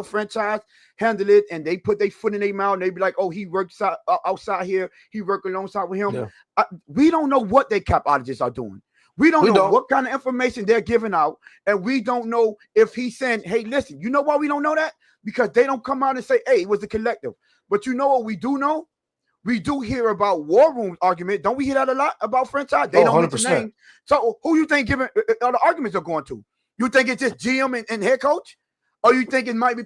franchise handle it and they put their foot in their mouth and they be like, oh, he works outside here, he work alongside with him. Yeah. We don't know what they capologists are doing. We don't We know don't. what kind of information they're giving out, and we don't know if he's saying, "Hey, listen." You know why we don't know that? Because they don't come out and say, "Hey, it was a collective." But you know what we do know? We do hear about war room argument. Don't we hear that a lot about franchise? They Oh, don't 100 mention percent. names. So who you think giving the arguments are going to? You think it's just GM and head coach, or you think it might be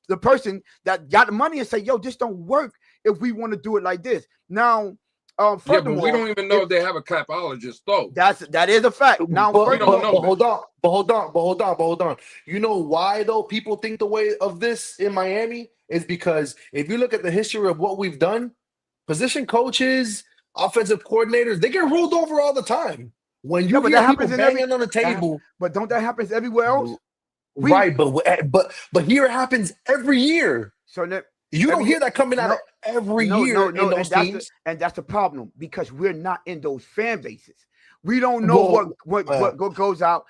the person that got the money and say, "Yo, this don't work if we want to do it like this." Now, Yeah, but we furthermore, don't even know if they have a capologist though. that is a fact. Now, We But don't but furthermore, but know that. hold on, but hold on, but hold on, but hold on. You know why though people think the way of this in Miami is because if you look at the history of what we've done, position coaches, offensive coordinators, they get rolled over all the time. When yeah, you but hear that people happens in banging on the table, but don't that happens everywhere else? We right? But here it happens every year. so that You don't every hear that coming out of no every year in no, those teams. and that's the problem because we're not in those fan bases. We don't know Well, what goes out.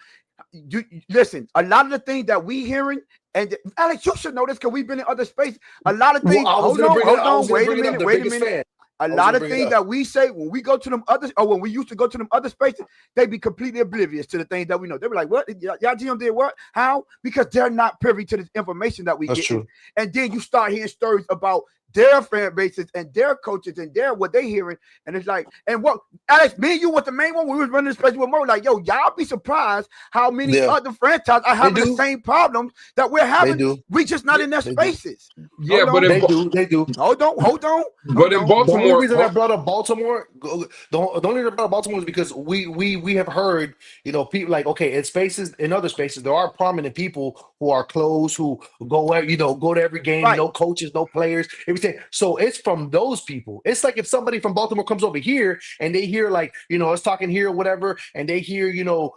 Listen, a lot of the things that we hearing, and Alex, you should know this because we've been in other spaces. A lot of things. I was gonna bring it up. I was gonna Wait a bring it up. minute, Their wait a biggest minute. fan. A I was lot gonna of bring it things up. that we say when we go to them others, or when we used to go to them other spaces, they be completely oblivious to the things that we know. They be like, "What? Y'all GM did what? How?" Because they're not privy to the information that we That's get. true. And then you start hearing stories about their fan bases and their coaches and their what they hearing, and it's like, and what Alex, me and you was the main one. We was running this place with Mo. Like, yo, y'all be surprised how many Yeah, other franchises are they having the do. same problems that we're They having. do. We just not Yeah, in their They do. spaces. yeah, Hold but on, in They do. They do. hold but in on. The only Baltimore, reason I brought up Baltimore, the only reason I brought up Baltimore is because we have heard, people like, okay, in spaces, in other spaces, there are prominent people who are close, who go to every game, Right. no coaches, no players, everything. So it's from those people. It's like if somebody from Baltimore comes over here and they hear like, us talking here or whatever, and they hear,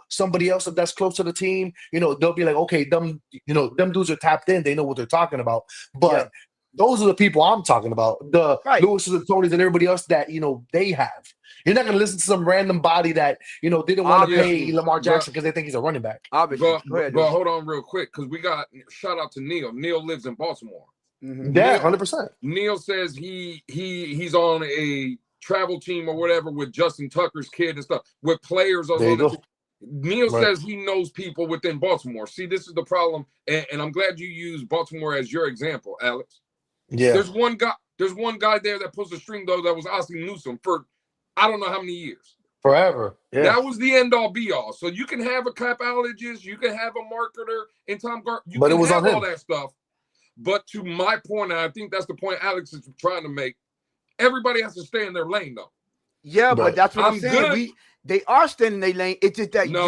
somebody else that's close to the team, they'll be like, okay, them dudes are tapped in, they know what they're talking about. Yeah. But those are the people I'm talking about. The Right. Lewis's and Tonys and everybody else that they have. You're not going to listen to some random body that didn't want to yeah, pay Obviously. Lamar but Jackson because they think he's a running back. Obviously. but Go ahead, but dude. hold on real quick because we got shout out to Neil. Neil lives in Baltimore. Mm-hmm. Yeah, Neil 100%. Neil says he's on a travel team or whatever with Justin Tucker's kid and stuff with players There you on the go. team. Neil Right. says he knows people within Baltimore. See, this is the problem, and I'm glad you use Baltimore as your example, Alex. Yeah. There's one guy there that pulls the string though that was Ozzie Newsome for I don't know how many years. Forever. Yeah. That was the end all be all. So you can have a capologist, you can have a marketer in Tom Gart, you But it can was have on all him. that stuff. But to my point, and I think that's the point Alex is trying to make, everybody has to stay in their lane though. Yeah, but Right. that's what I'm I'm saying. good. They are staying in their lane. It's just that No,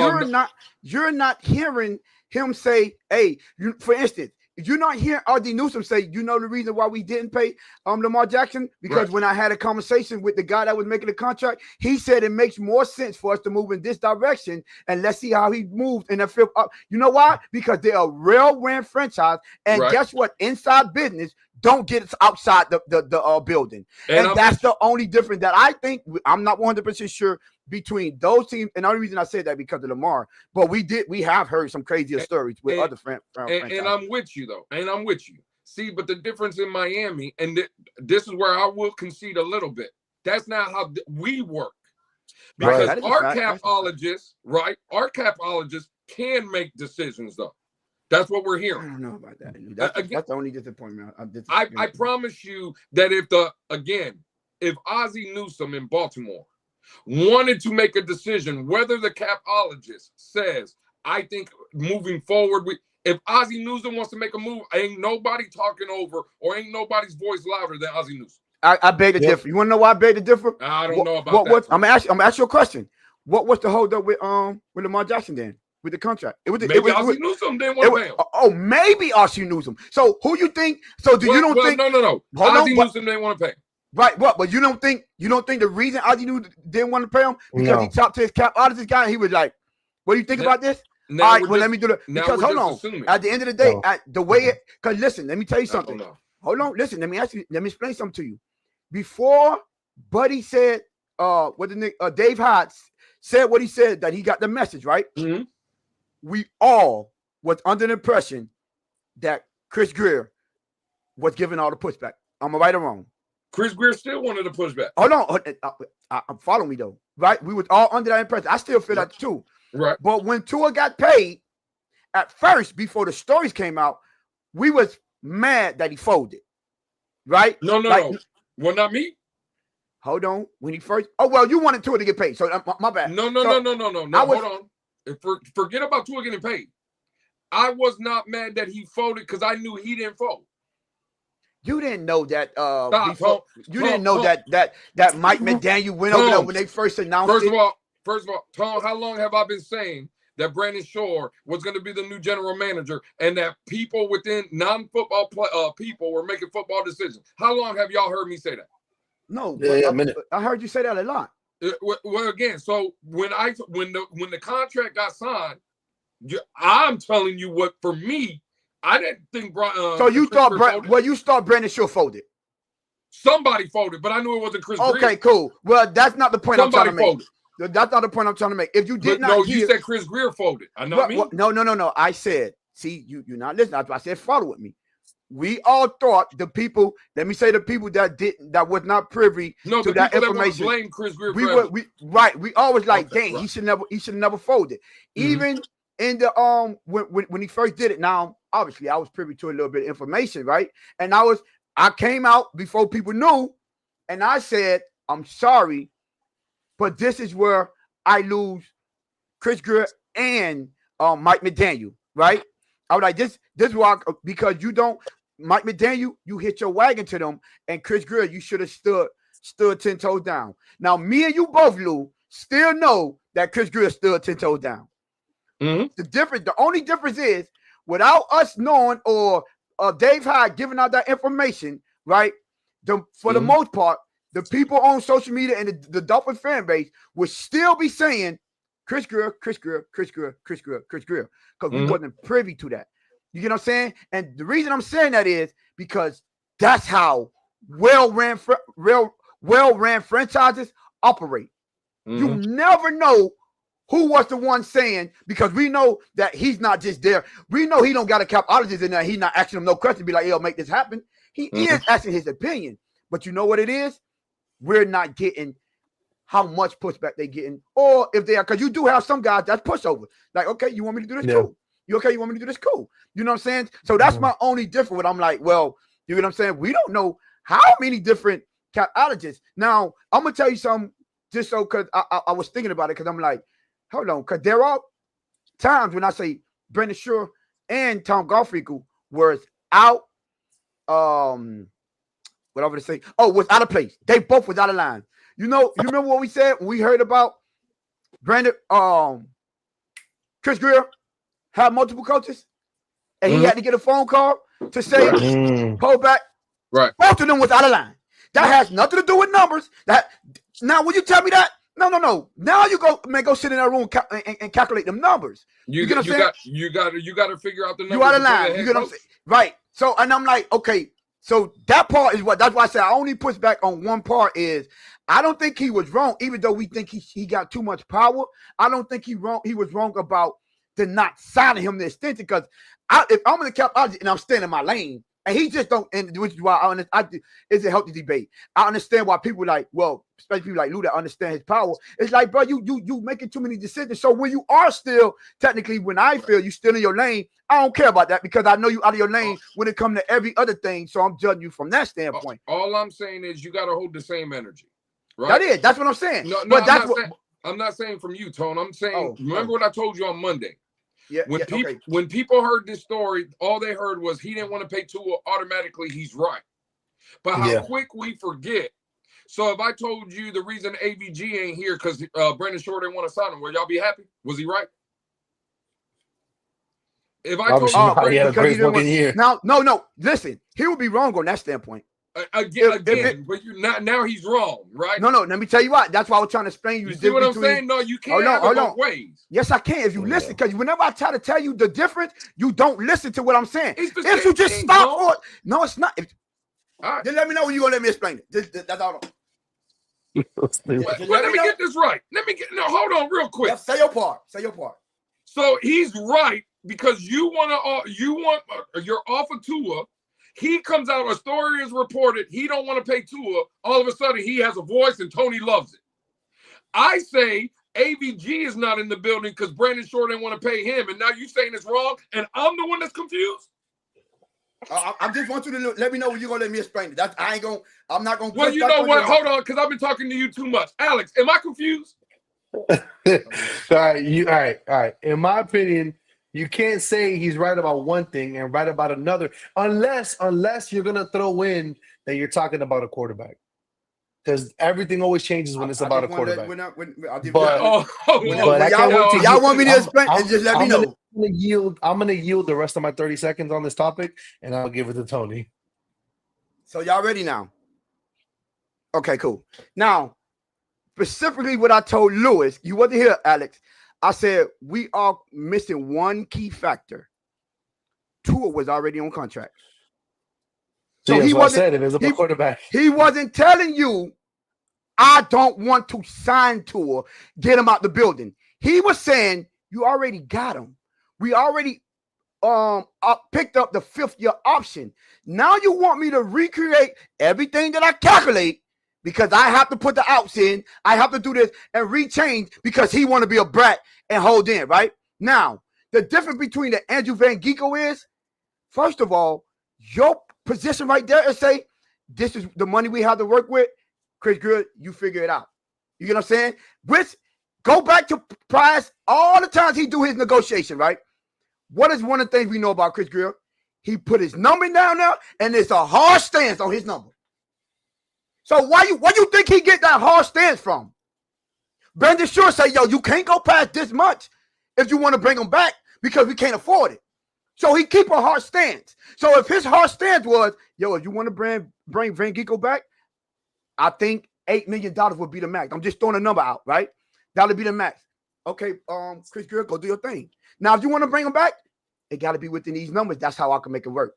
you're not hearing him say, "Hey," for instance, you're not hearing R.D. Newsom say, you know the reason why we didn't pay Lamar Jackson? Because when I had a conversation with the guy that was making the contract, he said it makes more sense for us to move in this direction and let's see how he moves in the fifth up. You know why? Because they're a real-ran franchise, and guess what? Inside business don't get us outside the building. And that's the only difference that I think. I'm not 100% sure between those teams, and the only reason I said that because of Lamar, but we have heard some crazier stories with other franchises. And I'm with you though, and I'm with you. See, but the difference in Miami, and this is where I will concede a little bit. That's not how we work, because our capologists, our capologists can make decisions though. That's what we're hearing. I don't know about that. That's the only disappointment. I promise you that if Ozzie Newsome in Baltimore wanted to make a decision, whether the capologist says, I think moving forward, if Ozzie Newsome wants to make a move, ain't nobody talking over or ain't nobody's voice louder than Ozzie Newsome. I beg to differ. You want to know why I beg to differ? I don't know about that. I'm gonna ask you a question. What was the hold up with Lamar Jackson then? With the contract, maybe Ozzie Newsome didn't want to pay him. Oh, maybe Ozzie Newsome. So who you think? So you don't think? No. Ozzie Newsome didn't want to pay him. Right, what? But you don't think the reason Ozzie Newsome didn't want to pay him because he talked to his capologist guy and he was like, "What do you think about this?" All right, well, let me do that. Because hold on. Assuming. At the end of the day, the way because listen, let me tell you something. Hold on, listen. Let me explain something to you. Before Buddy said, Dave Hodge said what he said, that he got the message right. Mm-hmm. We all was under the impression that Chris Greer was giving all the pushback. Am I right or wrong? Chris Greer still wanted to push back. Hold on. Follow me though, right? We was all under that impression. I still feel that too. Right. But when Tua got paid, at first, before the stories came out, we was mad that he folded. Right? No. Well, not me. Hold on. When he first, you wanted Tua to get paid. So my bad. No. Hold on. Forget about Tua getting paid. I was not mad that he folded because I knew he didn't fold. You didn't know that you didn't know that Mike McDaniel went over there when they first announced it. First of all, Tom, how long have I been saying that Brandon Shore was going to be the new general manager and that people within non-football people were making football decisions? How long have y'all heard me say that? No, I heard you say that a lot. Well, again, so when the contract got signed, I'm telling you what, for me, I didn't think. So you thought you thought Brandon Shore folded? Somebody folded, but I knew it wasn't Chris. Okay, Greer. Cool. Well, that's not the point I'm trying to make. Folded. That's not the point I'm trying to make. If you did not, you said Chris Greer folded. I know. No. I said, see, you're not listening. I said, follow with me. We all thought the people. Let me say the people that was not privy to that information. That blame Chris Greer. We always like, dang, he should never folded. Mm-hmm. Even in the when he first did it. Now, obviously, I was privy to a little bit of information, right? And I came out before people knew, and I said, I'm sorry, but this is where I lose Chris Greer and Mike McDaniel, right? I was like, this is why, because you don't, Mike McDaniel, you hit your wagon to them, and Chris Greer, you should have stood 10 toes down. Now, me and you both, Lou, still know that Chris Greer stood 10 toes down. Mm-hmm. The only difference is, without us knowing or Dave Hyde giving out that information, right? For the most part, the people on social media and the Dolphin fan base would still be saying Chris Greer, because we wasn't privy to that. You get what I'm saying? And the reason I'm saying that is because that's how well-ran franchises operate. Mm-hmm. You never know who was the one saying, because we know that he's not just there. We know he don't got a capologist in there. He's not asking him no question, be like, yo, make this happen. He is asking his opinion. But you know what it is? We're not getting how much pushback they getting, or if they are, because you do have some guys that's pushover. Like, okay, you want me to do this? Yeah. Cool. You okay? You want me to do this? Cool. You know what I'm saying? So that's my only difference. When I'm like, well, you know what I'm saying? We don't know how many different capologists. Now, I'm going to tell you something just so, because I was thinking about it, because I'm like, hold on, because there are times when I say Brandon Shore and Tom Garfinkel was out, whatever to say. Oh, was out of place. They both was out of line. You remember what we said when we heard about Brandon, Chris Greer had multiple coaches, and he had to get a phone call to say pull back. Right. Both of them was out of line. That has nothing to do with numbers. That now, when you tell me that, no. Now you go sit in that room and calculate them numbers. You get what I'm saying? You got to figure out the numbers. You out of line. You get what I'm saying? Right. So, and I'm like, okay. So that part is that's why I say I only push back on one part is I don't think he was wrong, even though we think he got too much power. I don't think he was wrong about the not signing him the extension because if I'm in the cap and I'm staying in my lane. And he just don't, and which is why it's a healthy debate. I understand why people like, well, especially people like Lou that understand his power. It's like, bro, you making too many decisions. So when you are still technically, when I feel you still in your lane, I don't care about that because I know you out of your lane when it comes to every other thing. So I'm judging you from that standpoint. All I'm saying is you got to hold the same energy, right? That's what I'm saying. No, but I'm not saying from you, Tone. I'm saying, remember what I told you on Monday. Yeah, when people heard this story, all they heard was he didn't want to pay Tua automatically. He's right, but how quick we forget. So if I told you the reason AVG ain't here because Brandon Short didn't want to sign him, will y'all be happy? Was he right? If I told you he had a great fucking year. No. Listen, he would be wrong on that standpoint. Again, but now he's wrong, right? No. Let me tell you what. That's why I was trying to explain you. You see what I'm saying? No, you can't have it both ways. Yes, I can. If you listen, because whenever I try to tell you the difference, you don't listen to what I'm saying. If you just stop for it, no, it's not. All right. Then let me know when you're gonna let me explain it. That's all. Let me get this right. Hold on real quick. Yeah, say your part. So he's right because you're off of Tua. He comes out, a story is reported, he don't want to pay Tua. All of a sudden, he has a voice and Tony loves it. I say AVG is not in the building because Brandon Short didn't want to pay him, and now you saying it's wrong, and I'm the one that's confused? I just want you to let me know when you're going to let me explain it. I'm not going to. Well, you know what? Hold on, because I've been talking to you too much. Alex, am I confused? All right. In my opinion, you can't say he's right about one thing and right about another unless you're going to throw in that you're talking about a quarterback. Because everything always changes when it's about a quarterback. Y'all want me to explain? Just let me know. I'm going to yield the rest of my 30 seconds on this topic, and I'll give it to Tony. So y'all ready now? Okay, cool. Now, specifically what I told Lewis, you wasn't here, Alex. I said, we are missing one key factor. Tua was already on contract. So he wasn't. If it was a quarterback, he wasn't telling you, I don't want to sign Tua, get him out the building. He was saying, you already got him. We already picked up the 5th-year option. Now you want me to recreate everything that I calculate because I have to put the outs in. I have to do this and rechange because he want to be a brat and hold in, right? Now, the difference between the Andrew Van Ginkel is, first of all, your position right there is say, this is the money we have to work with. Chris Good, you figure it out. You get what I'm saying? Which, go back to Price, all the times he do his negotiation, right? What is one of the things we know about Chris Good? He put his number down there, and it's a hard stance on his number. So why you think he get that hard stance from? Brandon Shore say, yo, you can't go past this much if you want to bring him back because we can't afford it. So he keep a hard stance. So if his hard stance was, yo, if you want to bring Van Ginkel back, I think $8 million would be the max. I'm just throwing a number out, right? That'll be the max. Okay, Chris Good, go do your thing. Now, if you want to bring him back, it got to be within these numbers. That's how I can make it work.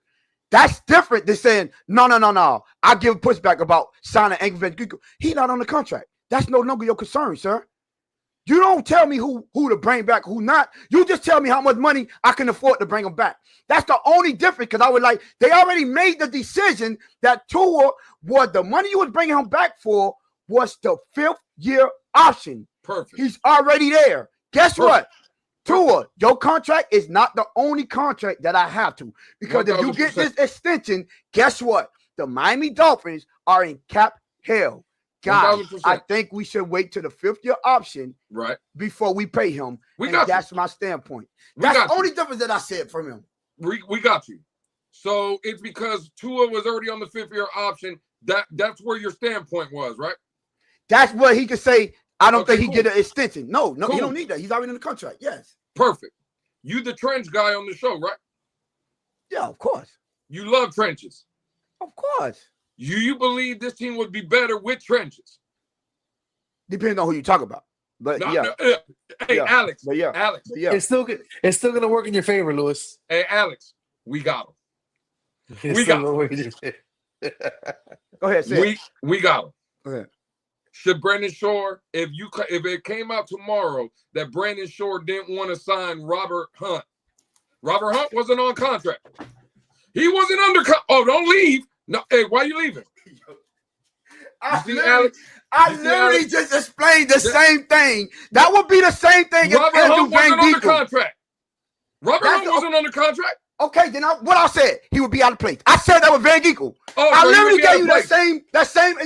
That's different than saying, no. I give pushback about signing Andrew Van Ginkel. He's not on the contract. That's no longer your concern, sir. You don't tell me who to bring back, who not. You just tell me how much money I can afford to bring him back. That's the only difference because I would like, they already made the decision that Tua was the money you was bringing him back for was the 5th-year option. Perfect. He's already there. Guess what? Tua, your contract is not the only contract that I have to. Because 100%. If you get this extension, guess what? The Miami Dolphins are in cap hell. Guys, 100%. I think we should wait to the 5th-year option before we pay him. That's my standpoint. That's the only difference that I said from him. We got you. So it's because Tua was already on the 5th-year option. That's where your standpoint was, right? That's what he could say. I don't think he get an extension. No, cool. He don't need that. He's already in the contract. Yes. Perfect. You the trench guy on the show, right? Yeah, of course. You love trenches. Of course. You believe this team would be better with trenches? Depends on who you talk about. But No, yeah. no, hey, Yeah. Alex. But yeah. Alex. But yeah. It's still gonna work in your favor, Lewis. Hey, Alex. We got him. It's We still got gonna work in your favor. Go ahead, say it. We got him. Go ahead. Should Brandon Shore, if it came out tomorrow that Brandon Shore didn't want to sign Robert Hunt wasn't on contract. He wasn't under. Oh, don't leave. No, hey, why you leaving? I see, Alex? literally just explained the same thing. That would be the same thing if Robert Andrew Hunt wasn't Van under Ginkel. contract. Robert Hunt wasn't under contract. Okay, then what I said, he would be out of place. I said that with Van Ginkel. Oh, I so literally he would be out gave of you place. that same.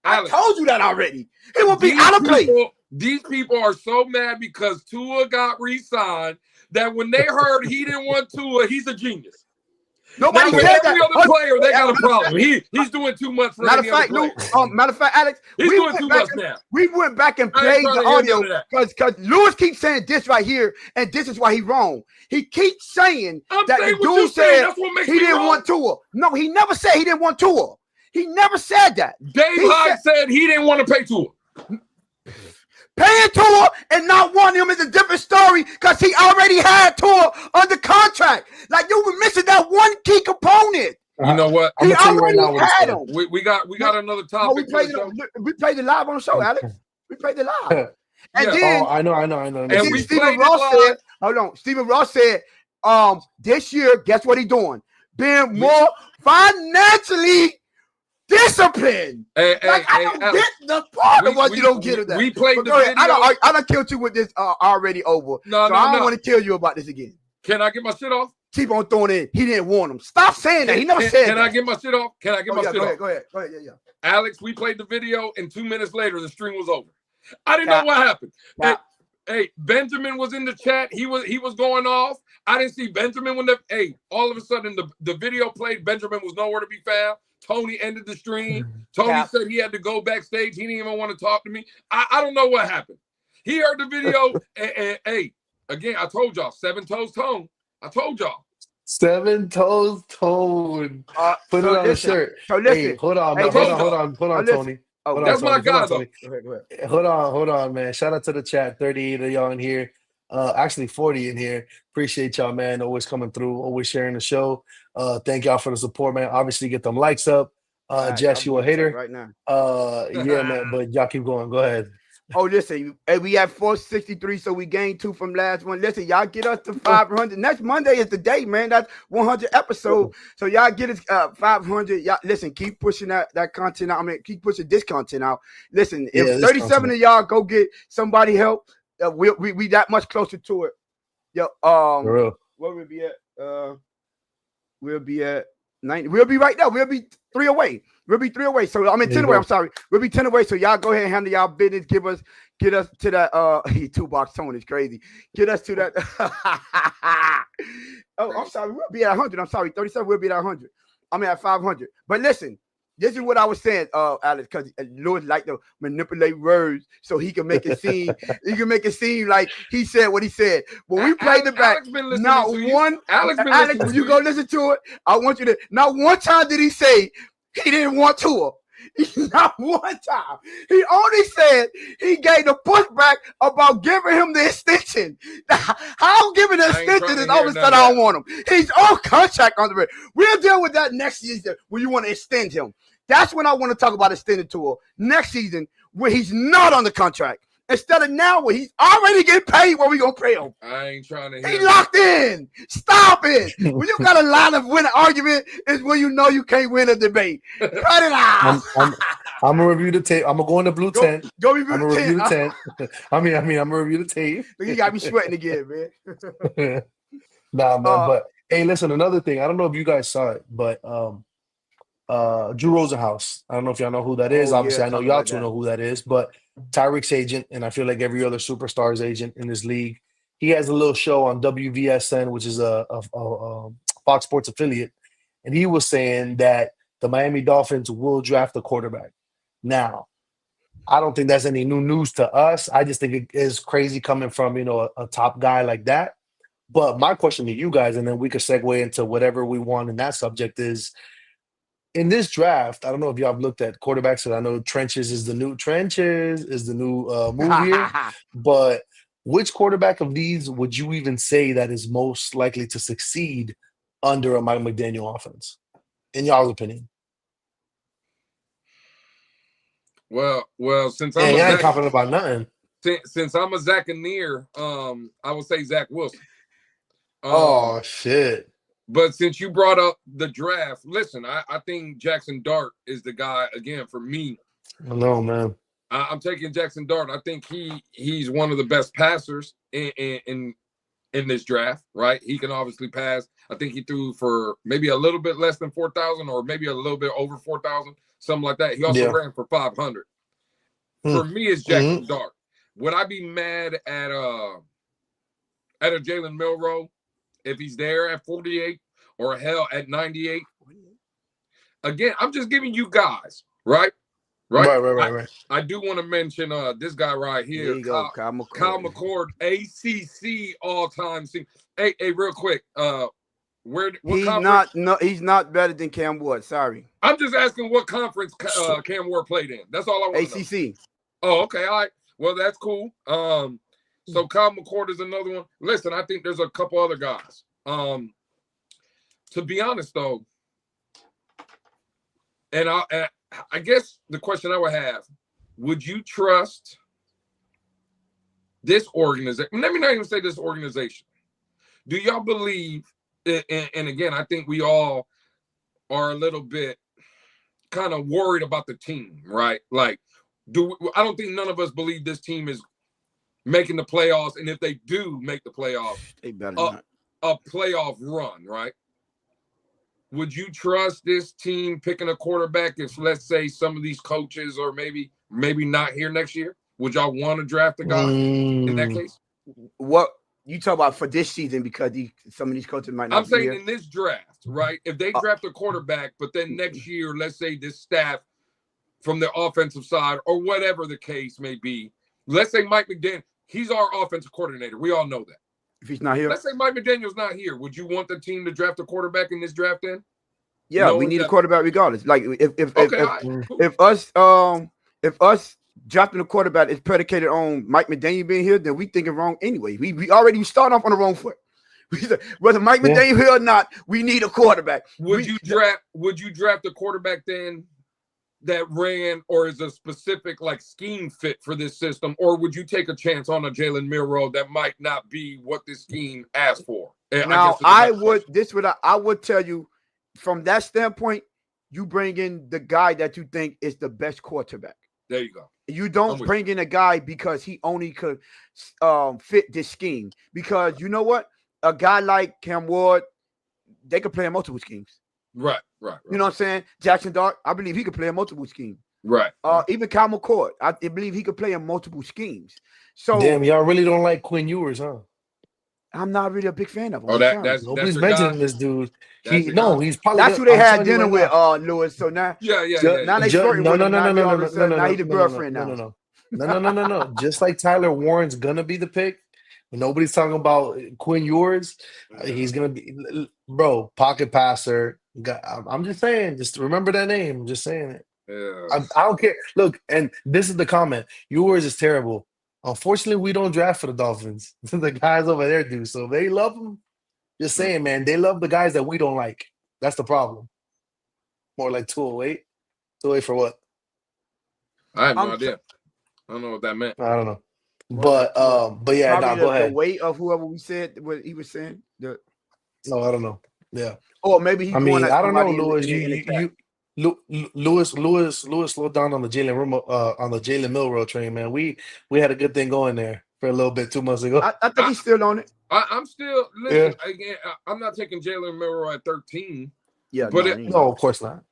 I Alex, told you that already. He will be these out of place. These people are so mad because Tua got re-signed that when they heard he didn't want Tua, he's a genius. Nobody now, said every that. other player, they got a problem. He's doing too much for Matter of any other fact, player. matter of fact, Alex, He's we doing went too back much and, now. we went back and I ain't played trying the to hear audio none of that. because Lewis keeps saying this right here, and this is why he's wrong. He keeps saying I'm that saying the what you dude saying. said That's what makes he me didn't wrong. want Tua. No, he never said he didn't want Tua. He never said that. Dave He Hyde said he didn't want to pay Tua. Paying Tua and not wanting him is a different story because he already had Tua under contract. Like you were missing that one key component. You know what? I'm gonna tell you right now what had it's him. We got another No, topic. we played it live on the show, Alex. We played it live. And Yeah. then, I know. And then we Stephen played it Ross live. said, hold on. Stephen Ross said, this year, guess what he's doing? Being more financially disciplined. I don't Alex, get the part of what you don't get of that. We played the go ahead. video. I done killed you with this already over. No, I don't want to kill you about this again. Can I get my shit off? Keep on throwing in. He didn't want him. Stop saying that. He never said that. Can I get my shit off? Can I get my shit off? Go ahead. Yeah. Alex, we played the video, and 2 minutes later, the stream was over. I didn't know what happened. Hey, Benjamin was in the chat. He was going off. I didn't see Benjamin when all of a sudden the video played. Benjamin was nowhere to be found. Tony ended the stream. Tony said he had to go backstage. He didn't even want to talk to me. I don't know what happened. He heard the video, and again, I told y'all, 7 toes tone. I told y'all. 7 toes tone. Put it on the shirt. So listen. Hey, hold on, Tony. Oh, that's my guy, though. Go ahead. Hold on, man. Shout out to the chat. 38 of y'all in here. Actually 40 in here. Appreciate y'all, man. Always coming through, always sharing the show. Thank y'all for the support, man. Obviously, get them likes up. Jess, you a hater right now. yeah, man. But y'all keep going. Go ahead. Oh, listen, we have 463, so we gained 2 from last one. Listen, y'all get us to 500. Next Monday is the day, man. That's 100 episodes. So y'all get us 500. Y'all listen, keep pushing that content out. I mean, keep pushing this content out. Listen, if 37 of y'all go get somebody help, we that much closer to it. Yo, where we'll be at? We'll be at 90. We'll be right there. We'll be 3 away. We'll be 3 away. So I'm in 10 away. I'm sorry. We'll be 10 away. So y'all go ahead and handle y'all business. Get us to that 2 box tone is crazy. Get us to that. Oh, I'm sorry. We'll be at 100. I'm sorry. 37. We'll be at 100. I'm at 500. But listen, this is what I was saying, Alex, because Lewis like to manipulate words so he can make it seem like he said what he said. When we played the back, not one. Alex, when you go listen to it, I want you to. Not one time did he say he didn't want Tua. Not one time. He only said he gave the pushback about giving him the extension. How giving the extension is all of a sudden I don't want him. He's on contract on the red. We'll deal with that next season when you want to extend him. That's when I want to talk about extending Tua next season when he's not on the contract. Instead of now when he's already getting paid, what we gonna pay him? I ain't trying to hear He locked in. Stop it. When you got a line of win an argument is when you know you can't win a debate. Cut it out. I'm gonna review the tape. I'm gonna go in the blue tent. Go review the tent. I'm gonna review the tape. You got me sweating again, man. Nah, man. But hey, listen, another thing. I don't know if you guys saw it, but Drew Rosenhaus. I don't know if y'all know who that is. Obviously, I know y'all two know who that is, but Tyreek's agent, and I feel like every other superstar's agent in this league, he has a little show on WVSN, which is a Fox Sports affiliate, and he was saying that the Miami Dolphins will draft a quarterback. Now, I don't think that's any new news to us. I just think it is crazy coming from a top guy like that. But my question to you guys, and then we could segue into whatever we want in that subject is in this draft. I don't know if y'all have looked at quarterbacks, and I know trenches is the new move here. But which quarterback of these would you even say that is most likely to succeed under a Mike McDaniel offense, in y'all's opinion? Well, since I'm And a y'all ain't Zach, confident about nothing. since I'm a Zacaneer, I would say Zach Wilson. Oh shit! But since you brought up the draft, listen, I think Jackson Dart is the guy again for me. I know, man. I'm taking Jackson Dart. I think he's one of the best passers in this draft, right? He can obviously pass. I think he threw for maybe a little bit less than 4,000 or maybe a little bit over 4,000, something like that. He also Yeah. ran for 500. For me, it's Jackson Dart. Would I be mad at a Jalen Milroe if he's there at 48 or hell at 98? Again, I'm just giving you guys, right? Right. I do want to mention this guy right here, There you go, Kyle McCord. Kyle McCord, ACC all-time. Hey, real quick, he's not better than Cam Ward. Sorry. I'm just asking what conference Cam Ward played in. That's all I want to know. ACC. Oh, okay, all right. Well, that's cool. So Kyle McCord is another one. Listen, I think there's a couple other guys. To be honest, though, and I guess the question I would have, would you trust this organization? Let me not even say this organization. Do y'all believe, and again, I think we all are a little bit kind of worried about the team, right? Like, I don't think none of us believe this team is making the playoffs, and if they do make the playoffs, they better not. A playoff run, right? Would you trust this team picking a quarterback if, let's say, some of these coaches are maybe not here next year? Would y'all want to draft a guy in that case? What you talk about for this season because some of these coaches might not. I'm saying in this draft, right? If they draft a quarterback, but then next year, let's say this staff from the offensive side or whatever the case may be, let's say Mike McDaniel, he's our offensive coordinator. We all know that. If he's not here, let's say Mike McDaniel's not here. Would you want the team to draft a quarterback in this draft then? Yeah, we need a quarterback regardless. Like if us drafting a quarterback is predicated on Mike McDaniel being here, then we thinking wrong anyway. We already start off on the wrong foot. Whether Mike McDaniel here or not, we need a quarterback. Would you draft a quarterback then that ran or is a specific like scheme fit for this system, or would you take a chance on a Jalen Milroe that might not be what this scheme asked for? Now I would tell you from that standpoint, you bring in the guy that you think is the best quarterback. There you go. You don't bring in a guy because he only could fit this scheme. Because you know what? A guy like Cam Ward, they could play in multiple schemes. Right. You know what I'm saying? Jackson Dart, I believe he could play in multiple schemes. Right. Even Kyle McCord, I believe he could play in multiple schemes. So damn, y'all really don't like Quinn Ewers, huh? I'm not really a big fan of him. Oh, that's nobody's mentioning this dude. He's probably that's who they had dinner with, Lewis. So now, yeah. Now they flirting with him. Now he's the girlfriend now. No. Just like Tyler Warren's gonna be the pick. Nobody's talking about Quinn Ewers. He's gonna be, bro, pocket passer. I'm just saying. Just remember that name. I'm just saying it. Yeah. I don't care. Look, and this is the comment. Ewers is terrible. Unfortunately, we don't draft for the Dolphins. The guys over there do. So they love him. Just saying, man. They love the guys that we don't like. That's the problem. More like 208. 208 for what? I have no idea. I don't know what that meant. I don't know. But yeah, go ahead. The weight of whoever we said what he was saying. No, I don't know. Yeah. Or maybe he's I don't know, Lewis. Lewis slowed down on the Jalen Milroe train, man. We had a good thing going there for a little bit 2 months ago. I think he's still on it. I'm still listen again. I'm not taking Jalen Milroe at 13. Yeah, but no, of course not.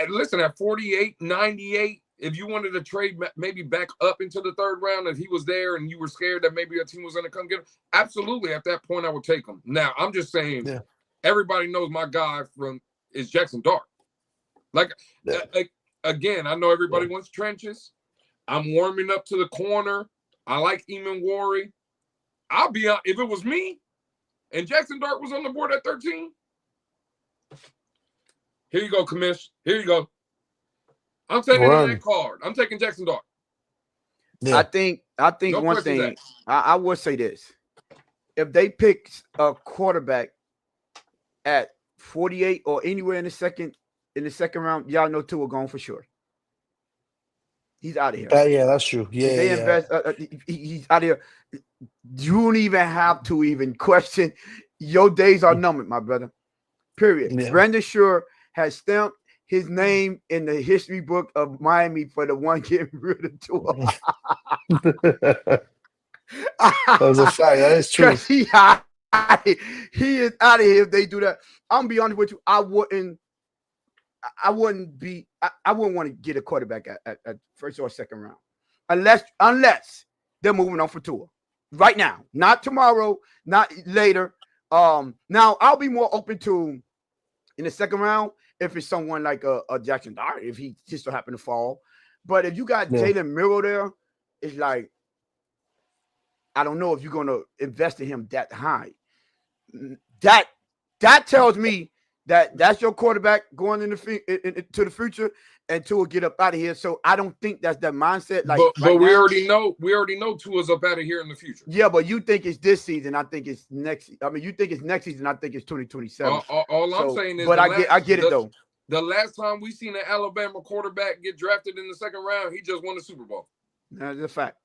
Listen, at 48, 98. If you wanted to trade maybe back up into the third round, if he was there and you were scared that maybe a team was going to come get him, absolutely. At that point, I would take him. Now, I'm just saying, everybody knows my guy is Jackson Dart. Again, I know everybody wants trenches. I'm warming up to the corner. I like Eamon Worry. I'll be honest, if it was me, and Jackson Dart was on the board at 13. Here you go, Commish. Here you go. I'm taking on that card. I'm taking Jackson Dart. Yeah. I think no one thing I would say this. If they pick a quarterback at 48 or anywhere in the second round, y'all know Tua going for sure. He's out of here. Yeah, that's true. Yeah, they invest. He's out of here. You don't even have to even question. Your days are numbered, my brother. Period. Yeah. Brandon Shore has stamped his name in the history book of Miami for the one getting rid of Tua. That's a fact. That is true. He is out of here if they do that. I'm gonna be honest with you. I wouldn't want to get a quarterback at first or second round, unless they're moving on for Tua right now, not tomorrow, not later. Now I'll be more open to in the second round if it's someone like a Jackson Dart, if he just so happen to fall. But if you got Jalen Miro there, it's like I don't know if you're gonna invest in him that high. That tells me that's your quarterback going into the future, and Tua get up out of here. So I don't think that's that mindset. Like, but we already know Tua's up out of here in the future. Yeah, but you think it's this season? I think it's next. I mean, you think it's next season? I think it's 2027. All I'm saying is, but I get it though. The last time we seen an Alabama quarterback get drafted in the second round, he just won the Super Bowl. That's a fact.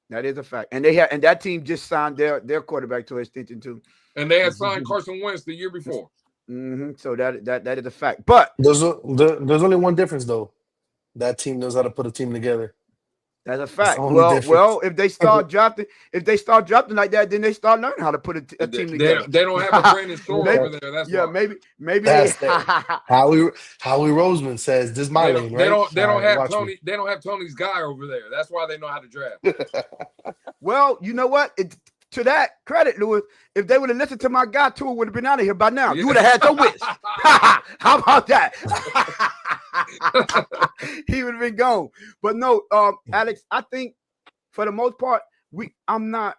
That is a fact. And that team just signed their quarterback to extension too. And they had signed Carson Wentz the year before. Mm-hmm. So that is a fact. But there's only one difference though. That team knows how to put a team together. That's a fact. Well, if they start drafting like that, then they start learning how to put a team together. They don't have a Brandon Shore over there. That's why. Maybe that's Howie Roseman says this is my lane, right? They don't have Tony. They don't have Tony's guy over there. That's why they know how to draft. Well, you know what? To that credit, Lewis, if they would have listened to my guy, Tua would have been out of here by now. You would have had your wish. How about that? He would have been gone. But no, Alex, I think for the most part, I'm not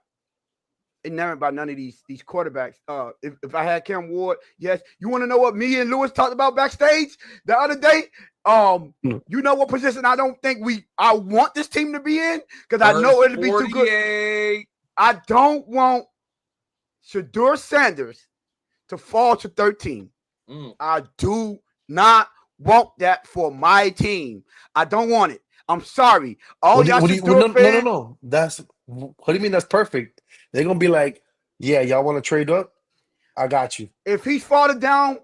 enamored by none of these quarterbacks. If I had Cam Ward, yes. You want to know what me and Lewis talked about backstage the other day? You know what position I don't think I want this team to be in? Because I know it'll be too good. I don't want Shedeur Sanders to fall to 13. I do not want that for my team. I don't want it. I'm sorry. No. That's what do you mean? That's perfect. They're gonna be like, yeah, y'all want to trade up? I got you. If he's falling down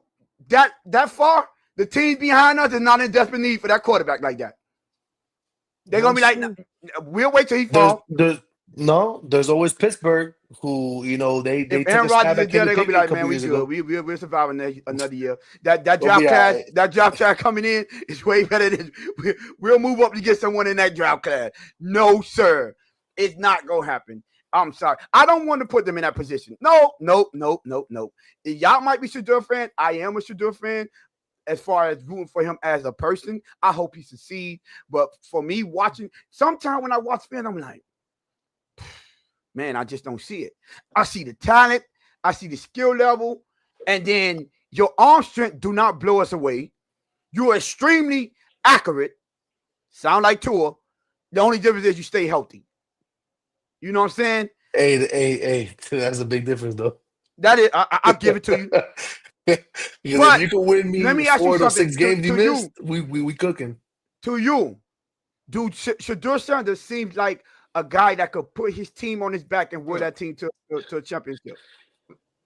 that far, the team behind us is not in desperate need for that quarterback like that. They're gonna be like, we'll wait till he falls. There's always Pittsburgh who, they if Aaron Rodgers is there, they're gonna be like, man, we good. We're surviving another year. That draft class coming in is way better than we'll move up to get someone in that draft class. No, sir. It's not gonna happen. I'm sorry. I don't want to put them in that position. No. Y'all might be Shedeur fan. I am a Shedeur fan. As far as rooting for him as a person, I hope he succeeds. But for me watching, sometimes when I watch fans, I'm like, man, I just don't see it. I see the talent, I see the skill level, and then your arm strength do not blow us away. You're extremely accurate. Sound like Tua. The only difference is you stay healthy. You know what I'm saying? Hey, that's a big difference, though. That is, I'll give it to you. But if you can win me let me ask 4 you to something. 6 games you missed, we cooking. To you, dude, Shedeur Sanders seems like a guy that could put his team on his back and win that team to a championship.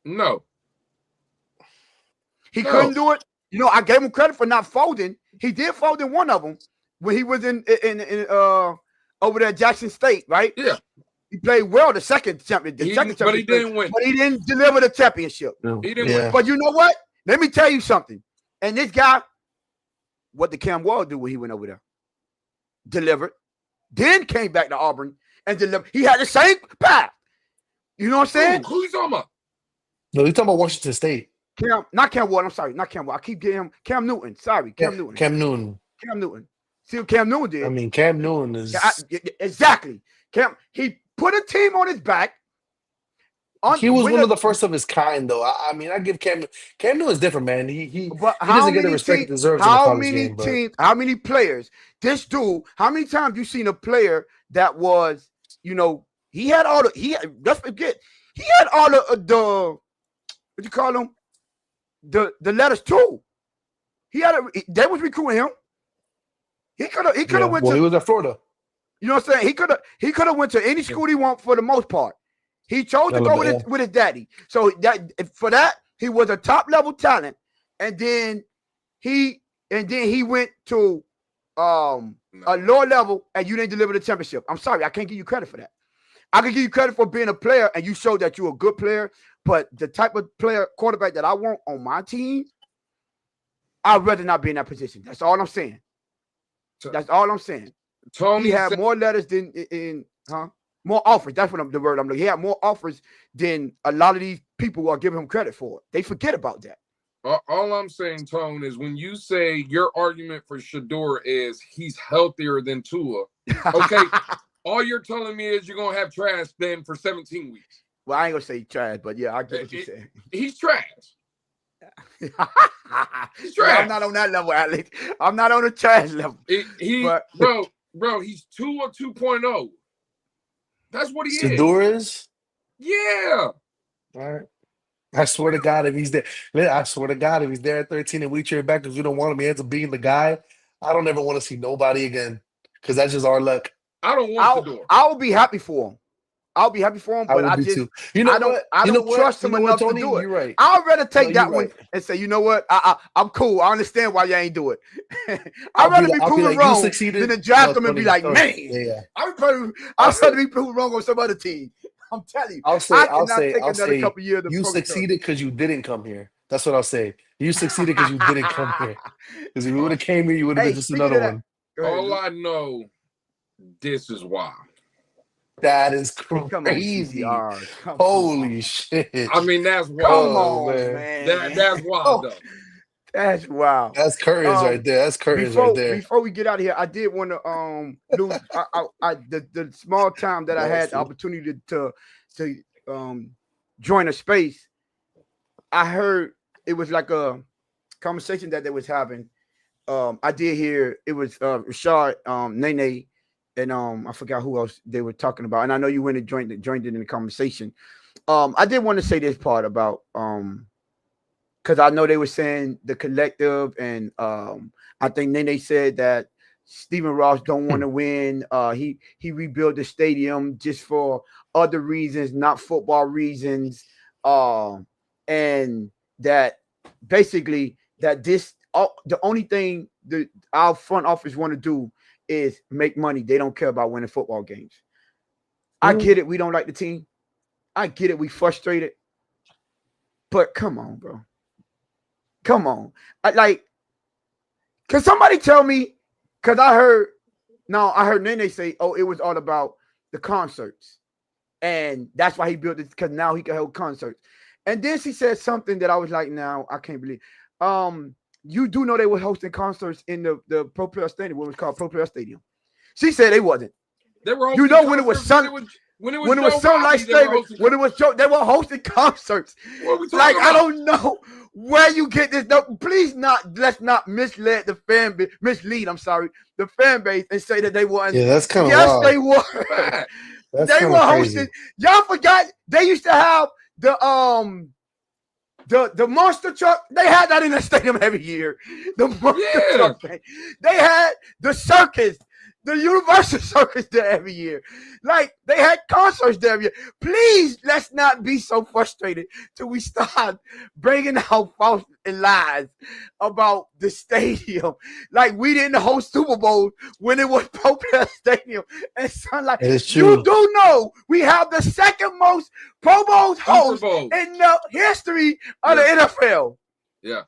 No. He couldn't do it. I gave him credit for not folding. He did fold in one of them when he was in over there at Jackson State, right? Yeah. He played well the second championship. But he didn't win. But he didn't deliver the championship. No. He didn't win. But you know what? Let me tell you something. And this guy, what did Cam Ward do when he went over there? Delivered. Then came back to Auburn and delivered. He had the same path. You know what I'm saying? Who you talking about? No, you're talking about Washington State. Not Cam Ward. I'm sorry. Not Cam Ward. I keep getting him. Cam Newton. Sorry. Cam Newton. Cam Newton. See what Cam Newton did? I mean, Cam Newton is... Exactly. He put a team on his back. He was one of the first of his kind, though. I mean, I give Cam Newton is different, man. But he how doesn't get the many respect he teams? deserves in the How college many game. But teams? How many players? This dude. How many times you seen a player that was, he had all the let's forget he had all the what you call them the letters too. They was recruiting him. He could have went to. He was at Florida. You know what I'm saying? He could have went to any school he want for the most part. He chose to go with his daddy. So for that he was a top level talent, and then he went to a lower level, and you didn't deliver the championship. I'm sorry, I can't give you credit for that. I can give you credit for being a player, and you showed that you're a good player. But the type of quarterback that I want on my team, I'd rather not be in that position. That's all I'm saying. That's all I'm saying. Tony had more letters than more offers. That's the word I'm looking. He had more offers than a lot of these people are giving him credit for. They forget about that. All I'm saying, Tone, is when you say your argument for Shedeur is he's healthier than Tua, okay, all you're telling me is you're going to have trash then for 17 weeks. Well, I ain't going to say trash, but yeah, I get what you're saying. He's trash. He's trash. I'm not on that level, Alex. I'm not on the trash level. Bro, he's Tua 2.0. That's what he Shedeur is? Yeah. All right. I swear to God, if he's there, if he's there at 13 and we trade back because we don't want him, he ends up being the guy. I don't ever want to see nobody again because that's just our luck. I don't want Shedeur. I'll be happy for him. I'll be happy for him, but I just, too. I don't trust him enough to do it. You're right. I'd rather take that one and say, you know what? I'm cool. I understand why you ain't do it. I'd rather be proven wrong than to draft him and be like, man. Yeah. I'd rather be proven wrong on some other team. I'm telling you. I'll say couple years you succeeded because you didn't come here. That's what I'll say. You succeeded because you didn't come here. Because if you would have came here, you would have been just another one. All I know, this is why. That is crazy. Holy shit. I mean, that's wild. Come on, man. That's wild, though. That's wild. That's curtains right there. That's curtains right there. Before we get out of here, I did want to lose the small time that I had the opportunity to join a space. I heard it was like a conversation that they was having. I did hear it was Rashad, Nene, and I forgot who else they were talking about. And I know you went and joined it in the conversation. I did want to say this part about because I know they were saying the collective, and I think Nene said that Stephen Ross don't want to win. He rebuilt the stadium just for other reasons, not football reasons, and that basically that the only thing that our front office want to do is make money. They don't care about winning football games. I get it. We don't like the team. I get it. We frustrated. But come on, bro. Come on. Can somebody tell me? Because I heard Nene say, oh, it was all about the concerts. And that's why he built it, because now he can hold concerts. And then she said something that I was like, no, I can't believe. You do know they were hosting concerts in the Pro Player Stadium, what was called Pro Player Stadium. She said they wasn't. They were when it was Sunlight Stadium, when it was Joe, they were hosting concerts. Like, I don't know where you get this. No, please let's not mislead the fan base, the fan base and say that they weren't. Yeah, that's kind of wild. They were. They were hosting. Y'all forgot they used to have the monster truck. They had that in the stadium every year. The monster truck thing. They had the circus. The Universal Circus there every year. Like, they had concerts there every year. Please, let's not be so frustrated till we start bringing out false lies about the stadium. Like, we didn't host Super Bowl when it was Pro Player Stadium. And Sunlight. You do know we have the second most Pro Bowls host in the history of the NFL. Yeah.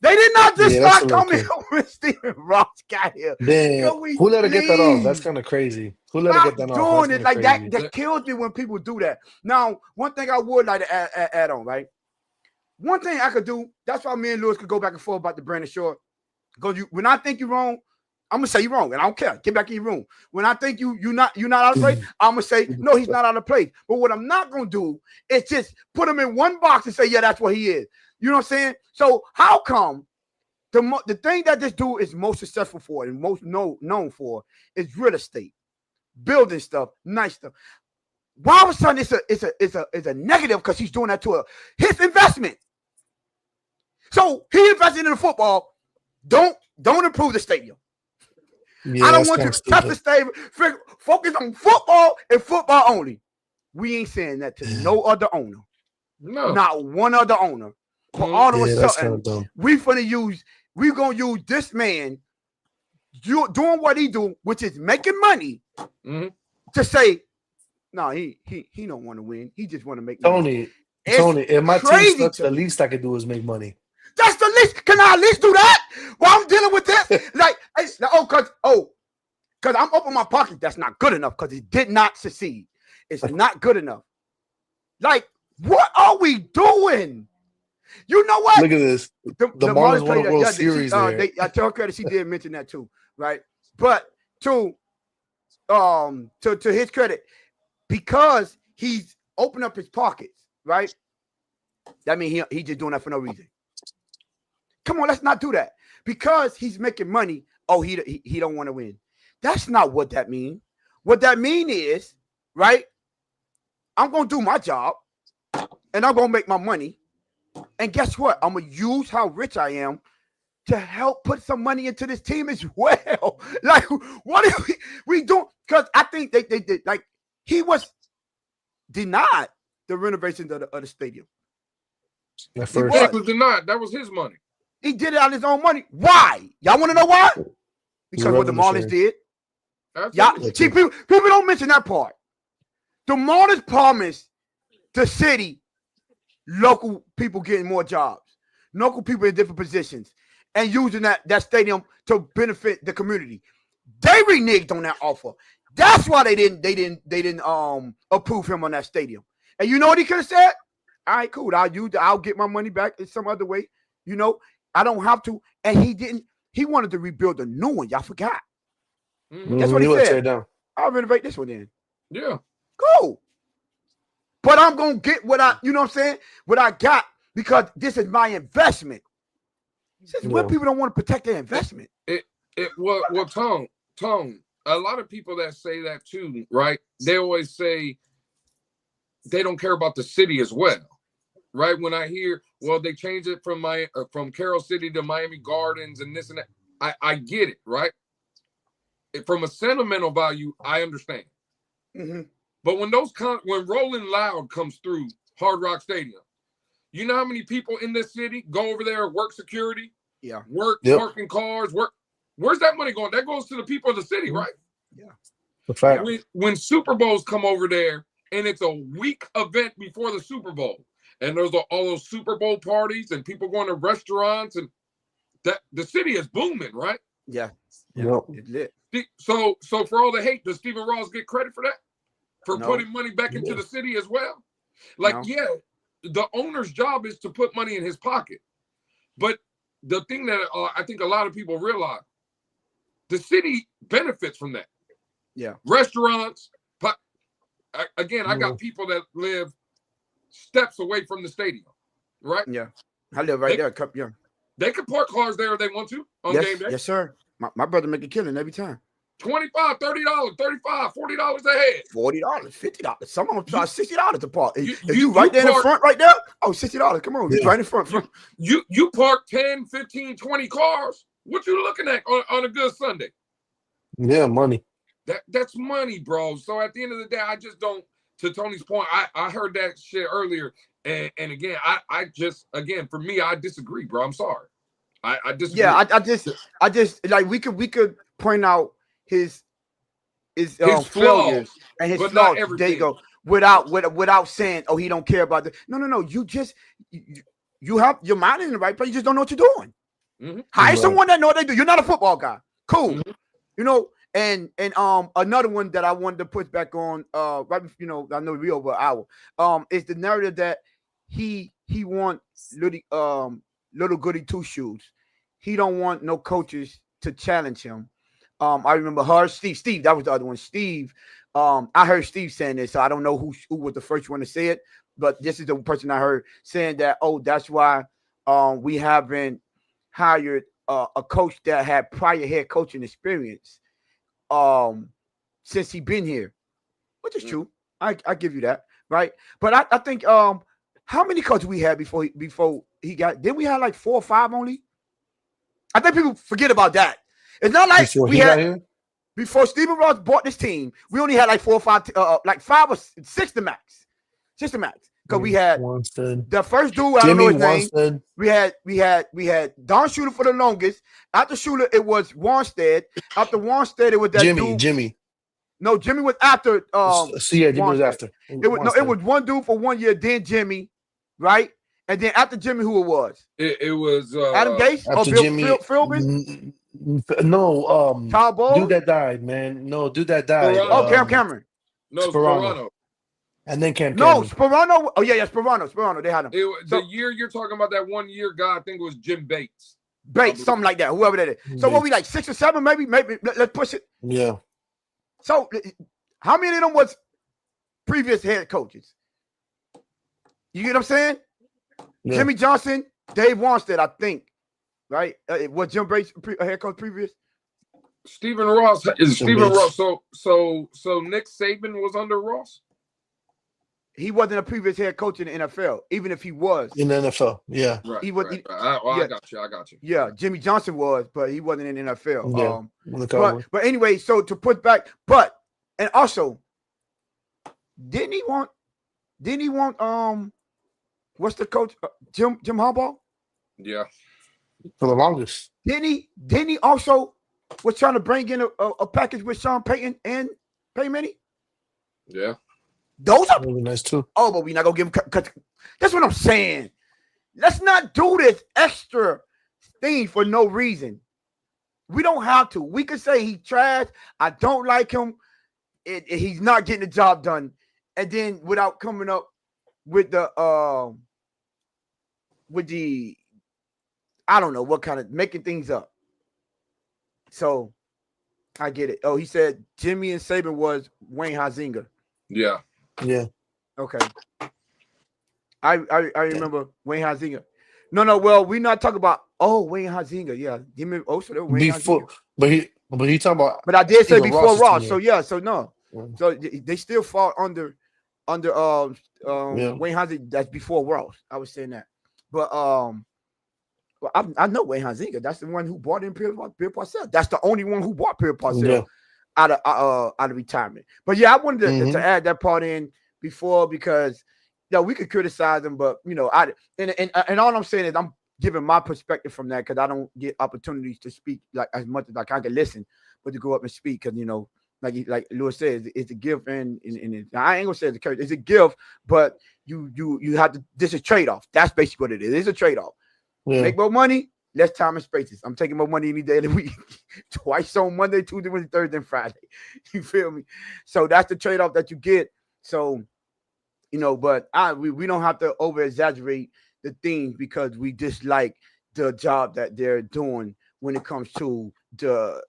They did not just start coming when Stephen Ross got here. Who let her get that off? That's kind of crazy. Who let her get that off? Doing it like that. That kills me when people do that. Now, one thing I would like to add on, right? One thing I could do, that's why me and Lewis could go back and forth about the Brandon Short. Because when I think you're wrong, I'm gonna say you're wrong, and I don't care. Get back in your room. When I think you're not out of place, I'm gonna say no, he's not out of place. But what I'm not gonna do is just put him in one box and say, yeah, that's what he is. You know what I'm saying? So how come the thing that this dude is most successful for and most known for is real estate, building stuff, nice stuff? Why all of a sudden it's a negative because he's doing that to his investment. So he invested in the football. Don't improve the stadium. Yeah, I don't want you to touch the stadium. Focus on football and football only. We ain't saying that to no other owner. No. Not one other owner. But all of a sudden, we're gonna use this man doing what he do, which is making money, to say, no, he don't want to win. He just want to make money. Tony, if my team sucks, the least I can do is make money. That's the least. Can I at least do that while I'm dealing with this? Because I'm opening my pocket. That's not good enough because it did not succeed. It's not good enough. Like, what are we doing? You know what? Look at this. The Marlins won a World Series. I tell her credit, she did mention that too, right? But to his credit, because he's opened up his pockets, right? That means he just doing that for no reason. Come on, let's not do that. Because he's making money, he don't want to win. That's not what that means. What that means is, right, I'm going to do my job, and I'm going to make my money. And guess what? I'm going to use how rich I am to help put some money into this team as well. Like, what are we doing? Because I think they like, he was denied the renovation of the stadium. He was denied. That was his money. He did it on his own money. Why? Y'all want to know why? Because what the Marlins did. Y'all see, people don't mention that part. The Marlins promised the city local people getting more jobs, local people in different positions, and using that stadium to benefit the community. They reneged on that offer. That's why they didn't approve him on that stadium. And you know what he could have said? All right, cool. I'll get my money back in some other way. You know, I don't have to. And he didn't. He wanted to rebuild a new one. Y'all forgot. That's what he said. I'll renovate this one then. Yeah. Cool. But I'm going to get what I'm saying? What I got, because this is my investment. When people don't want to protect their investment. Well, Tone, a lot of people that say that too, right? They always say they don't care about the city as well, right? When I hear, well, they changed it from Carroll City to Miami Gardens and this and that, I get it, right? From a sentimental value, I understand. Mm-hmm. But when Rolling Loud comes through Hard Rock Stadium, you know how many people in this city go over there, work security, parking cars, work. Where's that money going? That goes to the people of the city, right? Yeah. When Super Bowls come over there, and it's a week event before the Super Bowl, and there's all those Super Bowl parties and people going to restaurants, and that the city is booming, right? Yeah. It's lit. So for all the hate, does Stephen Ross get credit for that? For putting money back into the city as well? The owner's job is to put money in his pocket. But the thing that I think a lot of people realize, the city benefits from that. Yeah. Restaurants. Again, I got people that live steps away from the stadium, right? Yeah. I live right there. Yeah. They can park cars there if they want to on game day. Yes, sir. My brother make a killing every time. $25, $30, $35, $40 a head. $40, $50. Some of them charge $60 to park. If you right there in the front right there, $60. Come on, right in front. You park 10, 15, 20 cars. What you looking at on a good Sunday? Yeah, money. That's money, bro. So at the end of the day, I just don't, to Tony's point, I heard that shit earlier. And again, I just, for me, I disagree, bro. I'm sorry. I disagree. Yeah, I just like we could point out his failures and his flaws. There you go. Without saying, he don't care about that. No. You have your mind in the right place. You just don't know what you're doing. Mm-hmm. Hire someone that know what they do. You're not a football guy. Cool. Mm-hmm. You know, and another one that I wanted to put back on, right, I know we're over an hour. Is the narrative that he wants little goody two shoes. He don't want no coaches to challenge him. I remember her, Steve, that was the other one. Steve. I heard Steve saying this, so I don't know who was the first one to say it, but this is the person I heard saying that, oh, that's why we haven't hired a coach that had prior head coaching experience since he been here, which is true. I give you that, right? But I think how many coaches we had before he got? Didn't we have like 4 or 5 only? I think people forget about that. It's not like Before we he got had here? before Stephen Ross bought this team. We only had like 4 or 5, like 5 or 6 the max, because we had Wanstead. the first dude. I don't know his name. We had Don Shooter for the longest. After Shooter, it was Wanstead. After Wanstead, it was that dude. Jimmy. No, Jimmy was after. Jimmy was after. It was one dude for 1 year, then Jimmy, right? And then after Jimmy, who it was? It was Adam Gase or Bill Jimmy Philbin? No, Todd Bowles? dude that died, man. No, dude that died. Cam Cameron. No, Sperano. And then Cam No, Cameron. Sperano. Oh yeah, Sperano. They had him. The year you're talking about, that 1 year guy, I think it was Jim Bates. Something like that. Whoever that is. So what we like 6 or 7, maybe. Let's push it. Yeah. So how many of them was previous head coaches? You get what I'm saying? Yeah. Jimmy Johnson, Dave Wanstead, I think. Right? Was Jim Bates a head coach previous? Stephen Ross is Stephen Ross. So Nick Saban was under Ross. He wasn't a previous head coach in the NFL, even if he was in the NFL. Yeah, he was. Right. I got you. Yeah, Jimmy Johnson was, but he wasn't in the NFL. Yeah, but anyway, so to put back, and also, didn't he want? What's the coach? Jim Harbaugh. Yeah, for the longest. Didn't he also was trying to bring in a package with Sean Payton and Peyton Manning? Yeah. Those are really nice too. Oh, but we're not gonna give him. That's what I'm saying. Let's not do this extra thing for no reason. We don't have to. We could say he trash. I don't like him. He's not getting the job done, and then without coming up with the I don't know what kind of making things up. So I get it. Oh, he said Jimmy and Saban was Wayne Huizenga. Yeah. Yeah. Okay. I remember Wayne Huizenga. No. Well, we're not talking about Wayne Huizenga. Yeah. So they were Wayne Huizenga. But he talking about. But I did say before Ross. So yeah. So no. Yeah. So they still fall under Wayne Huizenga. That's before Ross. I was saying that. But well, I know Wayne Huizenga. That's the one who bought in Bill Parcells. That's the only one who bought Bill Parcells out of retirement. But yeah, I wanted to add that part in before because we could criticize them, but and all I'm saying is I'm giving my perspective from that because I don't get opportunities to speak like as much as I can listen, but to go up and speak because like Lewis says, it's a gift and I ain't gonna say it's a curse, it's a gift, but you have to. This is trade-off. That's basically what it is. It's a trade-off. Yeah. Make more money, less time and spaces. I'm taking more money any day of the week, twice on Monday, Tuesday, Wednesday, Thursday, and Friday. You feel me? So that's the trade-off that you get. So, but we don't have to over-exaggerate the things because we dislike the job that they're doing when it comes to the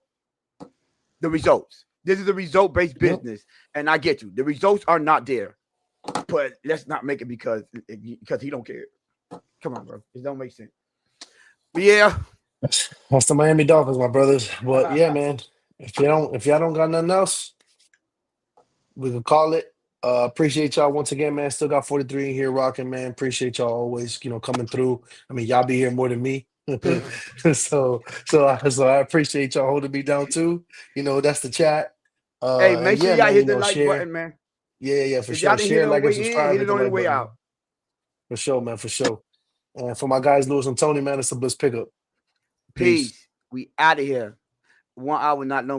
results. This is a result-based business, and I get you. The results are not there, but let's not make it because he don't care. Come on, bro. It don't make sense. But yeah. That's the Miami Dolphins, my brothers. But yeah, man. If y'all don't got nothing else, we can call it. Appreciate y'all once again, man. Still got 43 in here rocking, man. Appreciate y'all always, coming through. I mean, y'all be here more than me. so I appreciate y'all holding me down too. That's the chat. Hey, make sure y'all hit the like button, man. Yeah, for sure. Share, like, and subscribe. Hit it on the way out. For sure, man, for sure. And for my guys, Lewis and Tony, man, it's a Bliss Pickup. Peace. We out of here. 1 hour, not no